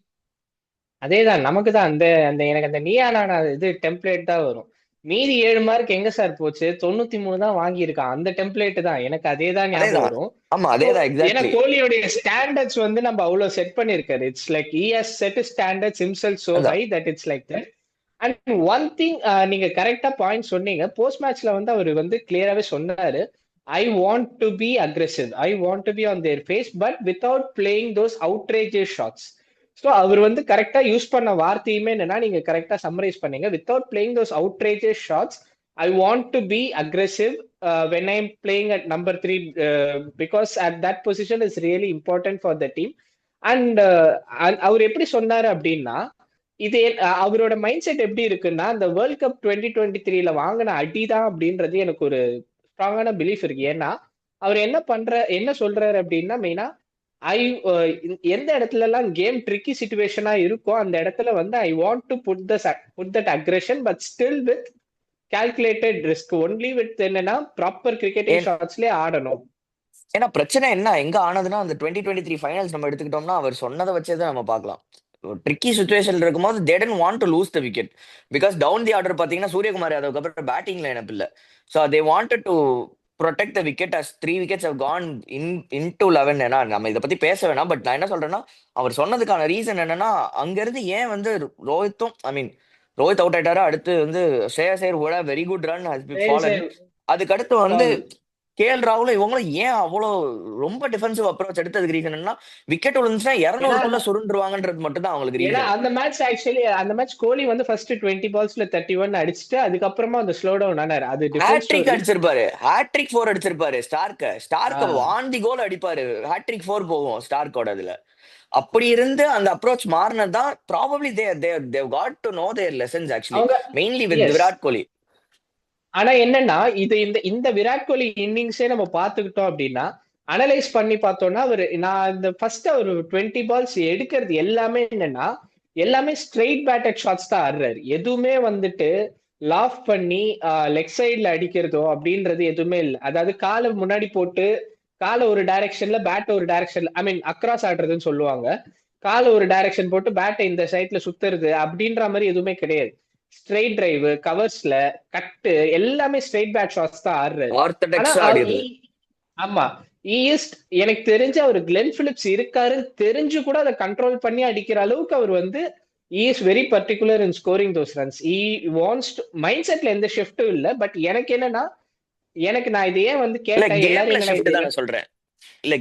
அதேதான், நமக்கு தான் அந்த அந்த எனக்கு அந்த நீயானா இது டெம்ப்ளேட் தான் வரும். மீதி 7 மார்க் எங்க சார் போச்சு? 93 தான் வாங்கியிருக்கான். அந்த டெம்ப்ளேட் தான் எனக்கு அதே தான் ஞாபகம் அதேதான். வரும். ஆமா So, அதேதான், ஏன்னா எக்ஸாக்ட்லி. கோலியோடைய ஸ்டாண்டர்ட்ஸ் வந்து நம்ம அவ்வளவு செட் பண்ணிருக்காரு. It's like he has set his standards himself so அதான். high that it's like that. And one thing, நீங்க கரெக்டா பாயிண்ட் சொன்னீங்க. போஸ்ட் மேட்ச்ல வந்து அவர் வந்து கிளியராவே சொன்னாரு, I want to be aggressive, I want to be on their face but without playing those outrageous shots. So அவர் வந்து கரெக்டா யூஸ் பண்ண வார்த்தையுமே என்னன்னா நீங்க கரெக்டா சம்மரைஸ் பண்ணீங்க. Without playing those outrageous shots I want to be aggressive when I am playing at number 3 because at that position is really important for the team. And அவர் எப்படி சொன்னாரு அப்படின்னா, இது அவரோட மைண்ட் செட் எப்படி இருக்குன்னா, அந்த வேர்ல்ட் கப் 2023 வாங்கின அடிதான் அப்படின்றது எனக்கு ஒரு ஸ்ட்ராங்கான பிலீஃப் இருக்கு. ஏன்னா அவர் என்ன சொல்றாரு அப்படின்னா, மெயினா ஐ எந்த இடத்துல எல்லாம் கேம் ட்ரிக்கி சிச்சுவேஷனா இருக்கோ அந்த இடத்துல வந்து I want to put that aggression but still with calculated risk, only with என்னன்னா ப்ராப்பர் கிரிக்கெட்டிங் ஷாட்ஸ்லயே ஆடணும். ஏன்னா பிரச்சனை என்ன எங்க ஆனதுன்னா அந்த 2023 ஃபைனல்ஸ் நம்ம எடுத்துக்கிட்டோம்னா அவர் சொன்னதை வச்சே தான் நம்ம பார்க்கலாம். ட்ரிக்கி சுச்சுவேஷன் இருக்கும்போது they tend want to lose the wicket. Because down the order பாத்தீங்கன்னா சூரியகுமார் யாதவ் அப்புறம் பேட்டிங் லைனப் இல்ல. So they wanted to protect the wicket as 3 wickets have gone in to 11. ஏன்னா நம்ம இதை பத்தி பேச வேணாம். பட் நான் என்ன சொல்றேன்னா அவர் சொன்னதுக்கான ரீசன் என்னன்னா அங்கிருந்து ஏன் வந்து ரோஹித்தும் ஐ மீன் ரோஹித் அவுட் ஆயிட்டாரு. அடுத்து வந்து ஸ்ரேயஸ் ஐயர் ஓட very good run has B fallen. அதுக்கடுத்து வந்து கேஎல் ராகுல் இவங்களும் ஏன் அவ்வளோ ரொம்ப டிஃபென்சிவ் அப்ரோச் எடுத்ததுக்கு ரீசன் என்ன, விக்கெட் விழுந்துச்சுன்னா 200க்குள்ள சுருண்டுருவாங்கன்றது மட்டும் தான் அவங்களுக்கு ஏன்னா ரீசன். அந்த மேட்ச் ஆக்சுவலி அந்த மேட்ச் கோலி வந்து ஃபர்ஸ்ட் 20 பால்ஸ்ல 31 அடிச்சுட்டு அதுக்கப்புறமா அந்த ஸ்லோ டவுன் ஆனாரு. அது டிஃபரன்ஸ் ஹேட்ரிக் அடிச்சிருப்பாரு, ஹேட்ரிக் 4 அடிச்சிருப்பாரு. ஸ்டார்க்க ஆன் தி கோல் அடிப்பாரு, ஹேட்ரிக் 4 போகும் ஸ்டார்க்கோட. அதுல அப்படி இருந்து அந்த அப்ரோச் மாறினதான் probably they got to know their lessons actually, அவங்க mainly with S. Virat Kohli. ஆனா என்னன்னா இது இந்த இந்த விராட் கோலி இன்னிங்ஸே நம்ம பாத்துக்கிட்டோம் அப்படின்னா அனலைஸ் பண்ணி பார்த்தோம்னா நான் இந்த ஃபர்ஸ்ட் அவர் 20 பால்ஸ் எடுக்கிறது எல்லாமே என்னன்னா எல்லாமே ஸ்ட்ரெயிட் பேட்டட் ஷாட்ஸ் தான் ஆடுறாரு. எதுவுமே வந்துட்டு லாஃப் பண்ணி லெக் சைட்ல அடிக்கிறதோ அப்படின்றது எதுவுமே இல்லை. அதாவது காலை முன்னாடி போட்டு காலை ஒரு டைரக்ஷன்ல பேட் ஒரு டைரக்ஷன்ல, ஐ மீன் அக்ராஸ் ஆடுறதுன்னு சொல்லுவாங்க. காலை ஒரு டைரக்ஷன் போட்டு பேட்டை இந்த சைட்ல சுத்துறது அப்படின்ற மாதிரி எதுவுமே கிடையாது. ஸ்ட்ரெயிட் டிரைவ், கவர்ஸ்ல கட்டு எல்லாமே ஸ்ட்ரெயிட் பேட் ஷாட்ஸ் தான் ஆடுறாரு. ஆனா ஆர்த்தடாக்ஸா ஆடியது. ஆமா, ஈஸ்ட் எனக்கு தெரிஞ்சு அவர் கிளென் பிலிப்ஸ் இருக்காரு தெரிஞ்சு கூட அதை கண்ட்ரோல் பண்ணி அடிக்கிற அளவுக்கு அவர் வந்து is very particular in scoring those runs. Wants mind செட்ல எந்த ஷிஃப்டும் இல்ல. பட் எனக்கு என்னன்னா நான் இதை ஏன் வந்து இல்ல கேட்டேன் கேம்ல எல்லாரும் என்னடா ஷிஃப்ட் இது தான் நான் சொல்றேன். இல்ல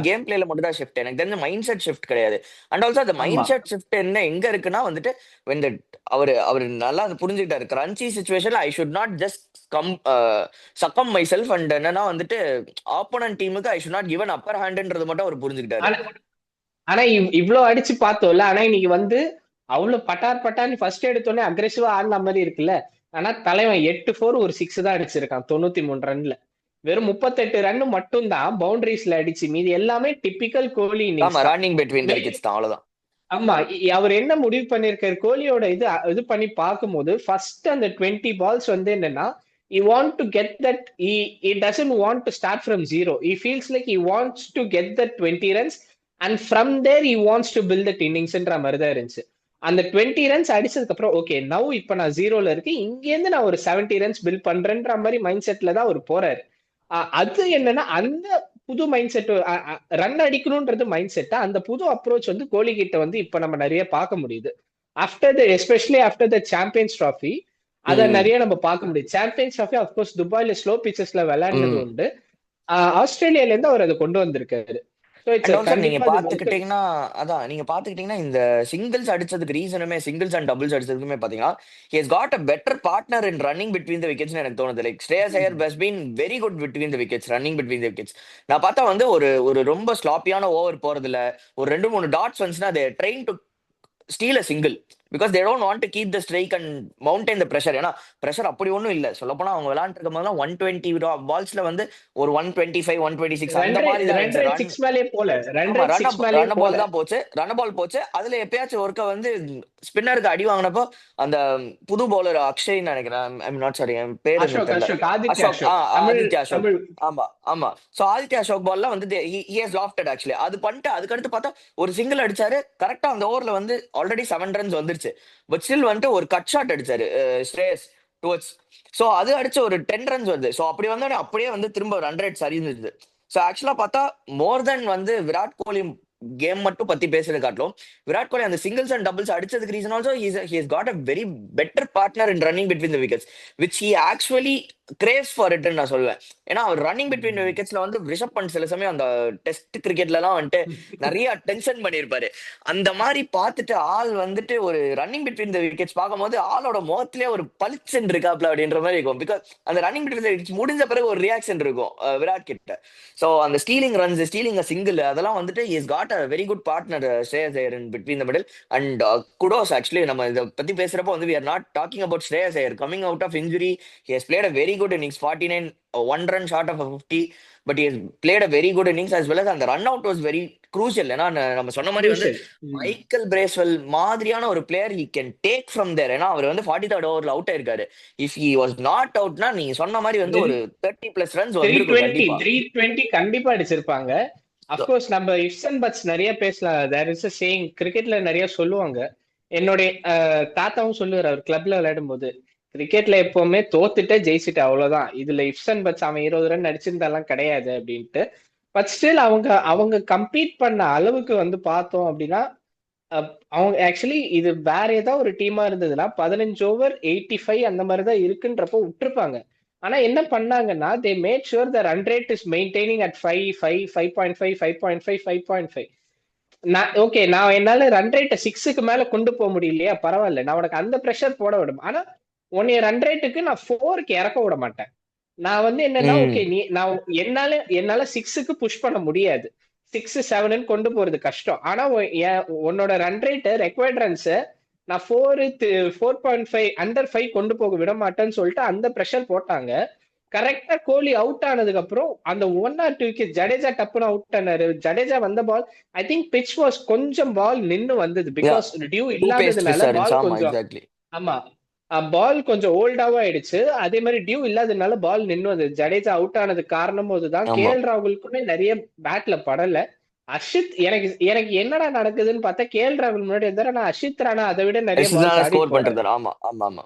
கேம் பிளேல மட்டும் தான் ஷிஃப்ட். எனக்கு தெரிஞ்ச மைண்ட் செட் ஷிஃப்ட் கிடையாது. அண்ட் ஆல்சோ அந்த ஆமா மைண்ட் செட் ஷிஃப்ட் என்ன எங்க இருக்குன்னா வந்துட்டு when the அவரு நல்லா அதை புரிஞ்சுக்கிட்டாரு. கிரன்ச்சி சுச்சுவேஷன்ல I should not just come succumb myself and என்னன்னா வந்துட்டு ஆப்போனன்ட் டீமுக்கு I should not given upper ஹேண்ட்ன்றது மட்டும் அவர் புரிஞ்சுக்கிட்டாரு. ஆனா ஆனா இவ்வளவு அடிச்சு பார்த்தோம்ல. ஆனா இன்னைக்கு வந்து அவ்வளவு பட்டார் பட்டார்னு ஃபர்ஸ்ட் எடுத்தோடனே அக்ரெசிவா ஆடின மாதிரி இருக்குல்ல. ஆனா தலைவன் 8-4 ஒரு 6 தான் அடிச்சிருக்கான் 93 ரன்ல. வெறும் 38 ரன் மட்டும் தான் பவுண்டரிஸ்ல அடிச்சு, மீதி எல்லாமே டிப்பிக்கல் கோலி ஆமா, இன்னிங்ஸ் தான். ரன்னிங் பிட்வீன் தி விக்கெட்ஸ் தான், அவ்வளவுதான். ஆமா, அவர் என்ன முடிவு பண்ணிருக்காரு கோலியோட இது பண்ணி பார்க்கும்போது ஃபர்ஸ்ட் அந்த 20 பால்ஸ் வந்து என்னன்னா he want to get that he doesn't want to start from zero. He feels like he wants to get that 20 runs and from there he wants to build that inningsன்ற மாதிரி தான் இருந்துச்சு. அந்த 20 ரன்ஸ் அடிச்சதுக்கு அப்புறம் ஓகே நவ் இப்ப நான் ஜீரோல இருக்கு, இங்க இருந்து நான் ஒரு 70 ரன்ஸ் பில்ட் பண்றேன்ற மாதிரி மைண்ட் செட்ல தான் அவர் போறாரு. அது என்னன்னா அந்த புது மைண்ட் செட் ரன் அடிக்கணும்ன்றது மைண்ட் செட்டா அந்த புது அப்ரோச் வந்து கோலி கிட்ட வந்து இப்ப நம்ம நிறைய பார்க்க முடியுது. Especially after the champions trophy அத நிறைய நம்ம பார்க்க முடியுது. சாம்பியன்ஸ் ட்ராஃபி அப்கோர்ஸ் துபாயில ஸ்லோ பிச்சஸ்ல விளையாடுனது உண்டு. ஆஸ்திரேலியால இருந்து அவர் அதை கொண்டு வந்திருக்காரு. நீங்க பாத்துக்கிட்டீங்கன்னா நீங்க பாத்துக்கிட்டீங்கன்னா இந்த சிங்கிள்ஸ் அடிச்சதுக்கு ரீசனுமே, சிங்கிள்ஸ் அண்ட் டபுள்ஸ் அடிச்சதுக்குமே பாத்தீங்கன்னா he has got a better partner in running between the wickets எனக்கு தோணுது. Like Shreyas Iyer has been very good between the wickets, running between the wickets. நான் பார்த்தா வந்து ஒரு ரொம்ப ஸ்லாப்பியான ஓவர் போறதுல ஒரு 2-3 டாட்ஸ் வந்துச்சுன்னா they are trying to steal a single because they don't want to keep the strike and mountain the pressure. ஏன்னா பிரஷர் அப்படி ஒன்றும் இல்லை. சொல்லப்போனா அவங்க விளையாண்டு இருக்கும் போதெல்லாம் 120 பால்ஸ்ல வந்து ஒரு 125 126 அந்த மாதிரி ரன் பால் தான் போச்சு. ரன் பால் போச்சு. அதுல எப்பயாச்சும் ஒருக்க வந்து ஸ்பின்னருக்கு அடி வாங்கினப்போ அந்த புது பவுலர் அக்ஷய் நினைக்கிறேன், ஐம் நாட் சாரி பேர் ஆதித்யா அசோக். ஆமா சோ ஆதித்யா அசோக் பால்ல வந்து he has lofted actually. அது பண்ணிட்டு அதுக்கடுத்து பார்த்தா ஒரு சிங்கிள் அடிச்சாரு. கரெக்டா அந்த ஓவர்ல வந்து ஆல்ரெடி 7 ரன்ஸ் வந்துருச்சு. பட் ஸ்டில் வந்துட்டு ஒரு கட் ஷாட் அடிச்சாரு ஸ்ரேயஸ் டுவர்ட்ஸ். சோ அது அடிச்சு ஒரு 10 ரன்ஸ் வருது. சோ அப்படி வந்தோடனே அப்படியே வந்து திரும்ப ரன் ரேட் சரிந்தது. சோ ஆக்சுவலா பார்த்தா மோர் தென் வந்து விராட் கோலி கேம் மட்டும் பத்தி பேசுறது காட்டிலும் விராட் கோலி அந்த சிங்கிள்ஸ் அண்ட் டபுள்ஸ் அடிச்சதுக்கு reason also he has got a very better partner in running between the wickets which he actually craves for it நான் சொல்லுவேன். ஏன்னா அவர் ரன்னிங் பிட்வீன் விக்கெட்ஸ்ல வந்து ரிஷப் பண்ட் சில சமயம் அந்த டெஸ்ட் கிரிக்கெட்ல எல்லாம் வந்துட்டு நிறைய டென்ஷன் பண்ணிருப்பாரு. அந்த மாதிரி பார்த்துட்டு ஆள் வந்துட்டு ஒரு ரன்னிங் பிட்வீன் த விக்கெட்ஸ் பார்க்கும்போது ஆளோட முகத்திலே ஒரு பளிச்சன் இருக்காப்ல அப்படின்ற மாதிரி இருக்கும். பிகாஸ் அந்த ரன்னிங் பிட்வீன் த விக்கெட்ஸ் முடிஞ்ச பிறகு ஒரு ரியாக்ஷன் இருக்கும் விராட் கிட்ட. ஸோ அந்த ஸ்டீலிங் ரன்ஸ், ஸ்டீலிங் சிங்கிள் அதெல்லாம் வந்துட்டு he has got a very good partner Shreyas Iyer in between the middle and kudos actually. நம்ம இதை பத்தி பேசுறப்போ வந்து we are not talking about Shreyas Iyer coming out of injury. He has played a very good innings, 49, 1 run short of a 50, but he has played a very good innings as well as அந்த run out was very crucial. ஏன்னா நம்ம சொன்ன மாதிரி வந்து மைக்கேல் பிரேஸ்வெல் மாதிரியான ஒரு player he can take from there. ஏன்னா அவர் வந்து 43rd ஓவர்ல அவுட் ஆயிருக்காரு. if he was not outனா நீங்க சொன்ன மாதிரி வந்து ஒரு 30+ ரன்ஸ் வந்து 320 கண்டிப்பா அடிச்சிருப்பாங்க. அப்கோர்ஸ் நம்ம இஃப்ஸ் அண்ட் பட்ஸ் நிறைய பேசலாம். தேர் இஸ் a saying கிரிக்கெட்ல நிறைய சொல்லுவாங்க. என்னுடைய தாத்தாவும் சொல்லுவார் அவர் கிளப்ல விளையாடும் போது, கிரிக்கெட்ல எப்பவுமே தோத்துட்டே ஜெயிச்சுட்டு அவ்வளவுதான், இதுல இஃப்ஸ் அண்ட் பட்ஸ் அவன் 20 ரன் அடிச்சிருந்தாலாம் கிடையாது அப்படின்ட்டு. பட் ஸ்டில் அவங்க கம்பீட் பண்ண அளவுக்கு வந்து பார்த்தோம் அப்படின்னா அவங்க ஆக்சுவலி இது வேற ஏதாவது ஒரு டீமா இருந்ததுன்னா 15 ஓவர் 85 அந்த மாதிரி தான் இருக்குன்றப்போ விட்டுருப்பாங்க. ஆனா என்ன பண்ணாங்கன்னா they made sure the run rate is maintaining at 5.5 5.5 5.5 நான் ஓகே நான் என்னால ரன் ரேட்டை 6க்கு மேல கொண்டு போக முடியலையா பரவாயில்ல, நான் உனக்கு அந்த ப்ரெஷர் போட விடும். ஆனா உன்னைய ரன் ரேட்டுக்கு நான் 4க்கு இறக்க விட மாட்டேன். நான் வந்து என்னன்னா ஓகே ம் நீ நான் என்னால 6க்கு புஷ் பண்ண முடியாது, 6 7 கொண்டு போறது கஷ்டம். ஆனா உன்னோட ரன் ரேட் ரெக்வயர்ட் ரன்ஸ் நான் 4.5 அண்டர் 5 கொண்டு போக விட மாட்டேன்னு சொல்லிட்டு அந்த ப்ரெஷர் போட்டாங்க. கரெக்டா கோலி அவுட் ஆனதுக்கு அப்புறம் அந்த 1 or 2 விக்கெட் ஜடேஜா டப்புன்னு அவுட் ஆனாரு. ஜடேஜா வந்த ball I think pitch was கொஞ்சம் பால் நின்னு வந்தது yeah because due to pace இல்லாததுனால பிச்சா இருந்துச்சு. பால் ஆமா கொஞ்சம் எக்ஸாக்ட்லி. ஆமா பால் கொஞ்சம் ஓல்டாவும் ஆயிடுச்சு. அதே மாதிரி டியூ இல்லாததுனால பால் நின்னு வந்தது. ஜடேஜா அவுட் ஆனதுக்கு காரணமும் அதுதான். ஆமா கேஎல் ராகுலுக்குமே நிறைய பேட்ல படல. அஷித் எனக்கு எனக்கு என்னடா நடக்குதுன்னு பார்த்தா கேஎல் ராகுல் முன்னாடி இருந்தாரு. ஆனா அஷித் ராணா அதை விட நிறைய பால்ஸ் ஆடி ஸ்கோர் போறாரு. பண்றது. ஆமா ஆமா ஆமா.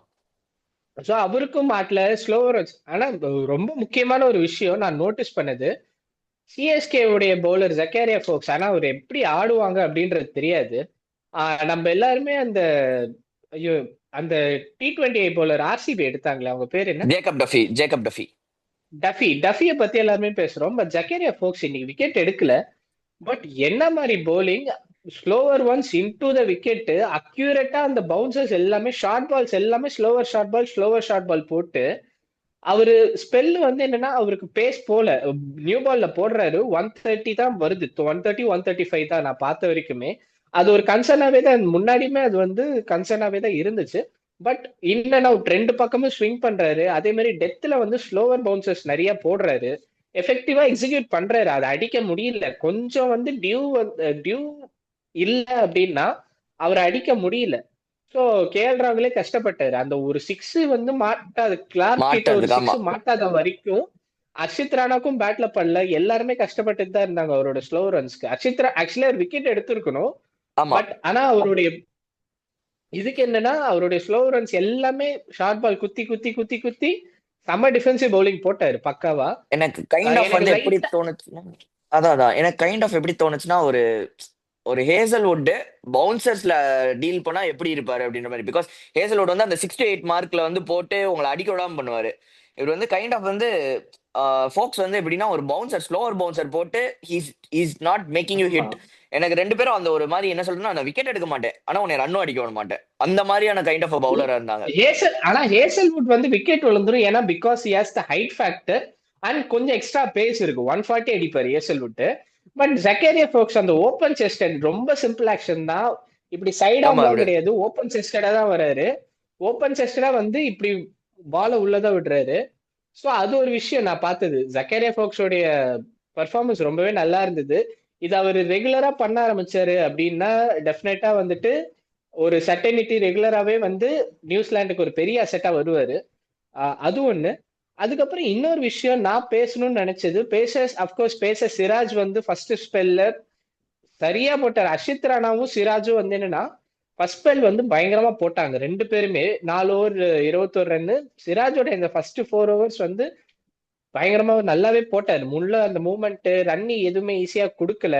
சோ அவருக்கும் மாட்டல ஸ்லோவர் வச்சு. ஆனா ரொம்ப முக்கியமான ஒரு விஷயம் நான் நோட்டீஸ் பண்ணது, சிஎஸ்கே உடைய பவுலர் ஜக்காரியா ஃபோக்ஸ். ஆனா அவர் எப்படி ஆடுவாங்க அப்படின்றது தெரியாது. நம்ம எல்லாருமே அந்த ஐயோ அந்த T20 பவுலர் ஆர்சிபி எடுத்தாங்களே அவங்க பேர் என்ன, ஜேக்கப் டஃபி. டஃபியை பத்தி எல்லாருமே பேசுறோம். பட் ஜக்கேரியா ஃபோக்ஸ் இன்னைக்கு விக்கெட் எடுக்கல. பட் என்ன மாதிரி bowling, slower once into the wicket accurate அந்த பவுன்சர்ஸ் எல்லாமே ஷார்ட் பால்ஸ் எல்லாமே ஸ்லோவர் ஷார்ட் பால் போட்டு அவரு ஸ்பெல் வந்து என்னன்னா அவருக்கு பேஸ் போல நியூ பால்ல போடுறாரு. 130 தான் வருது, 130 135 தான் நான் பார்த்த வரைக்குமே. அது ஒரு கன்சர்னாவே தான் முன்னாடியுமே அது வந்து கன்சர்னாவே தான் இருந்துச்சு. பட் இன் அண்ட் அவுட் ரெண்டு பக்கமும் ஸ்விங் பண்றாரு. அதே மாதிரி டெத்ல வந்து ஸ்லோவர் பவுன்சர்ஸ் நிறைய போடுறாரு. எஃபெக்டிவா எக்ஸிக்யூட் பண்றாரு. அதை அடிக்க முடியல. கொஞ்சம் வந்து டியூ இல்ல அப்படின்னா அவரை அடிக்க முடியல. சோ கேஎல் ராகுலே கஷ்டப்பட்டாரு. அந்த ஒரு சிக்ஸ் வந்து மாட்டாது, கிளார்க் கிட்ட ஒரு மாட்டதுக்கு. ஆமா சிக்ஸ் மாட்டாத வரைக்கும் அர்ஷித் ராணாக்கும் பேட்ல பண்ணல. எல்லாருமே கஷ்டப்பட்டுட்டு தான் இருந்தாங்க அவரோட ஸ்லோ ரன்ஸ்க்கு. அர்ஷித் ஆக்சுவலி ஒரு விக்கெட் எடுத்திருக்கணும். ஆமா. பட் ஆனா அவருடைய இதுக்கு என்னன்னா அவருடைய ஸ்லோ ரன்ஸ் எல்லாமே ஷார்ட் பால் குத்தி குத்தி குத்தி குத்தி செம்ம டிஃபென்சிவ் பவுலிங் போட்டாரு பக்காவா. எனக்கு கைண்ட் ஆஃப் எனக்கு வந்து எப்படி லைட் தோணுச்சுன்னா, அதான் எனக்கு கைண்ட் ஆஃப் எப்படி தோணுச்சுன்னா, ஒரு ஒரு ஹேசல்வுட் பவுன்சர்ஸ்ல டீல் பண்ணா எப்படி இருப்பாரு அப்படின்ற மாதிரி. பிகாஸ் ஹேசல்வுட் வந்து அந்த 6 to 8 மார்க்ல வந்து போட்டு உங்களை அடிக்க விடாம பண்ணுவாரு. இவர் வந்து கைண்ட் ஆஃப் வந்து ஃபோக்ஸ் வந்து எப்படின்னா ஒரு பவுன்சர், ஸ்லோவர் பவுன்சர் போட்டு இஸ் நாட் மேக்கிங் யூ ஆமா. ஹிட். எனக்கு ரெண்டு பேரும் அந்த ஒரு மாதிரி என்ன சொல்றேன்னா, நான் விக்கெட் எடுக்க மாட்டேன் ஆனா உன்னை ரன்னும் அடிக்க விட மாட்டேன், அந்த மாதிரியான கைண்ட் ஆஃப் பவுலரா இருந்தாங்க. ஆனா ஹேசல்வுட் வந்து விக்கெட் விழுந்துரும். ஏன்னா because he has the height factor and கொஞ்சம் எக்ஸ்ட்ரா பேஸ் இருக்கு. 140 அடிப்பாரு ஹேசல்வுட். பட் ஜக்கேரியா ஃபோக்ஸ் அந்த ஓப்பன் செஸ்டட் ரொம்ப சிம்பிள் ஆக்ஷன் தான். இப்படி சைட் ஆமா ஆம்லாம் இவரு. கிடையாது, ஓப்பன் செஸ்டடா தான் வராரு. ஓப்பன் செஸ்டடா வந்து இப்படி பால உள்ளதான் விடுறாரு. சோ அது ஒரு விஷயம் நான் பார்த்தது. ஜக்கேரியா ஃபோக்ஸோடைய பர்ஃபார்மன்ஸ் ரொம்பவே நல்லா இருந்தது. இது அவர் ரெகுலரா பண்ண ஆரம்பிச்சாரு அப்படின்னா டெஃபினட்டா வந்துட்டு ஒரு சர்டனிட்டி ரெகுலராகவே வந்து நியூசிலாந்துக்கு ஒரு பெரிய அசெட்டா வருவாரு. அது ஒண்ணு. அதுக்கப்புறம் இன்னொரு விஷயம் நான் பேசணும்னு நினைச்சது, பேச சிராஜ் வந்து ஃபர்ஸ்ட் ஸ்பெல்ல சரியா போட்டார். அஷித் ராணாவும் சிராஜும் வந்து என்னன்னா ஃபர்ஸ்ட் ஸ்பெல் வந்து பயங்கரமா போட்டாங்க ரெண்டு பேருமே. 4 ஓவர் 21 ரன்னு. சிராஜோட இந்த ஃபர்ஸ்ட் 4 ஓவர்ஸ் வந்து பயங்கரமா நல்லாவே போட்டாரு. முள்ள அந்த மூவ்மெண்ட் ரன்னி எதுவுமே ஈஸியா கொடுக்கல.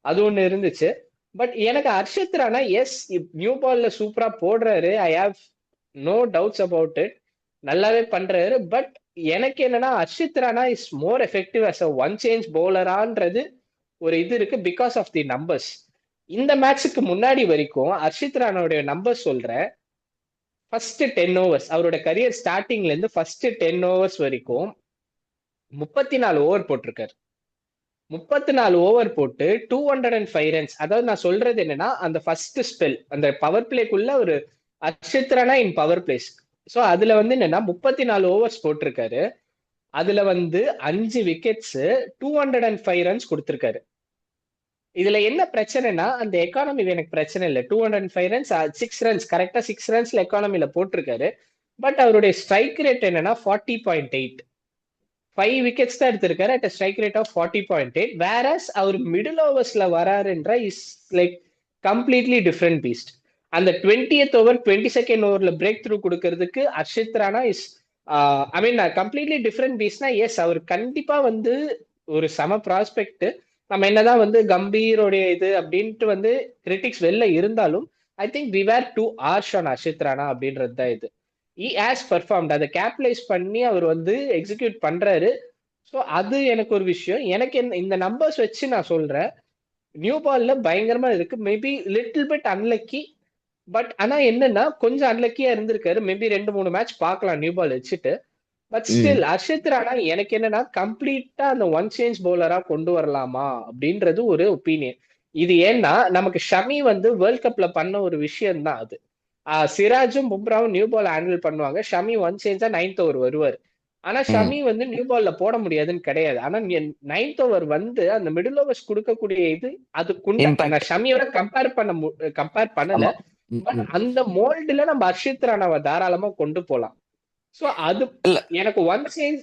அது ஒண்ணு இருந்துச்சு. பட் எனக்கு ஹர்ஷித் ராணா எஸ் நியூ பால்ல சூப்பரா போடுறாரு. I have no doubts about it. நல்லாவே பண்றாரு. பட் எனக்கு என்னன்னா Harshit Rana is more effective as a one change பவுலரான்றது ஒரு இது இருக்கு பிகாஸ் ஆஃப் தி நம்பர்ஸ். இந்த மேட்சுக்கு முன்னாடி வரைக்கும் ஹர்ஷித் ராணாவுடைய நம்பர் சொல்றேன். ஃபர்ஸ்ட் 10 ஓவர்ஸ் அவரோட கரியர் ஸ்டார்டிங்ல இருந்து ஃபர்ஸ்ட் 10 ஓவர்ஸ் வரைக்கும் 34 ஓவர் போட்டிருக்காரு. 34 ஓவர் போட்டு 205 ரன்ஸ். அதாவது நான் சொல்றது என்னன்னா அந்த ஃபர்ஸ்ட் ஸ்பெல் அந்த பவர் பிளேக்குள்ள ஒரு அர்ஷித் ராணா இன் பவர் பிளேஸ். சோ அதுல வந்து என்னன்னா 34 ஓவர்ஸ் போட்டிருக்காரு. அதுல வந்து 5 விக்கெட்ஸ் 205 ரன்ஸ் கொடுத்திருக்காரு. இதுல என்ன பிரச்சனைனா அந்த எக்கானமி எனக்கு பிரச்சனை இல்லை. 205 ரன்ஸ் 6 ரன்ஸ் கரெக்டா 6 ரன்ஸ்ல எக்கானமில போட்டிருக்காரு. பட் அவருடைய ஸ்ட்ரைக் ரேட் என்னன்னா 40.8. 5 விக்கெட்ஸ் தான் எடுத்திருக்காரு at strike rate of 40.8. Whereas அவர் மிடில் ஓவர்ஸ்ல வராருன்ற is like completely different beast. அந்த 20th ஓவர் 22nd ஓவர்ல பிரேக் த்ரூ கொடுக்கறதுக்கு Harshit Rana is I mean completely different பீஸ்ட்னா எஸ் அவர் கண்டிப்பா வந்து ஒரு சம ப்ராஸ்பெக்ட். நம்ம என்னதான் வந்து கம்பீரோடைய இது அப்படின்ட்டு வந்து கிரிட்டிக்ஸ் வெளில இருந்தாலும் I think we were too harsh on Harshit Rana அப்படின்றது தான் இது. இ ஹேஸ் பெர்ஃபார்ம்ட், அதை கேபிட்டலைஸ் பண்ணி அவர் வந்து எக்ஸிக்யூட் பண்றாரு. ஸோ அது எனக்கு ஒரு விஷயம். எனக்கு இந்த நம்பர்ஸ் வச்சு நான் சொல்றேன், நியூ பால்ல பயங்கரமா இருக்கு. Maybe little bit unlucky, but ஆனா என்னன்னா கொஞ்சம் அன்லக்கியா இருந்திருக்காரு. மேபி 2-3 மேட்ச் பார்க்கலாம் நியூ பால் வச்சுட்டு. பட் ஸ்டில் அர்ஷித் ராணா எனக்கு என்னன்னா கம்ப்ளீட்டா அந்த ஒன் சேஞ்ச் பவுலரா கொண்டு வரலாமா அப்படின்றது ஒரு ஒப்பீனியன். இது ஏன்னா நமக்கு ஷமி வந்து வேர்ல்ட் கப்ல பண்ண ஒரு விஷயம் தான் அது. சிராஜும் பும்ராவும் நியூ பால் ஹேண்டில் பண்ணுவாங்க. ஷமி ஒன் சேஞ்சா 9th ஓவர் வருவார். ஆனா ஷமி வந்து நியூ பால்ல போட முடியாதுன்னு கிடையாது. ஆனா 9th ஓவர் வந்து அந்த மிடில் ஓவர்ஸ் கொடுக்கக்கூடிய இது அதுக்குண்ட நான் இம்பாக்ட். ஷமியோட கம்பேர் பண்ணல. ஆமா. பட் அந்த மோல்டுல நம்ம அர்ஷித் ராணாவை தாராளமா கொண்டு போலாம். சோ அது இல்ல எனக்கு ஒன் சேஞ்ச்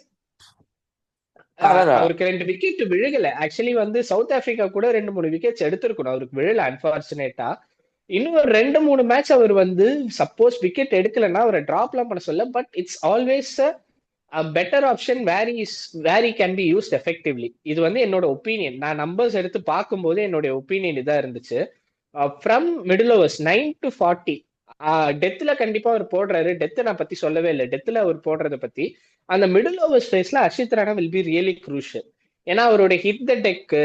அதான் அவருக்கு 2 விக்கெட் விழுகல. ஆக்சுவலி வந்து சவுத் ஆப்பிரிக்கா கூட 2-3 விக்கெட்ஸ் எடுத்திருக்கணும், அவருக்கு விழல அன்பார்ச்சுனேட்டா. இன்னும் ஒரு 2-3 மேட்ச் அவர் வந்து சப்போஸ் விக்கெட் எடுக்கலன்னா அவரை டிராப்லாம் பண்ண சொல்ல. But it's always better option where can be used effectively. இது வந்து என்னோட ஒப்பீனியன். நான் நம்பர்ஸ் எடுத்து பார்க்கும்போது என்னோட ஒப்பீனியன் இதா இருந்துச்சு. ஃப்ரம் மிடில் ஓவர்ஸ் 9 to 40 டெத்ல கண்டிப்பா அவர் போடுறாரு. டெத் நான் பத்தி சொல்லவே இல்லை, டெத்ல அவர் போடுறத பத்தி. அந்த மிடில் ஓவர் ஸ்பேஸ்ல Harshit Rana will be really crucial. ஏன்னா அவருடைய ஹிட் த டெக்கு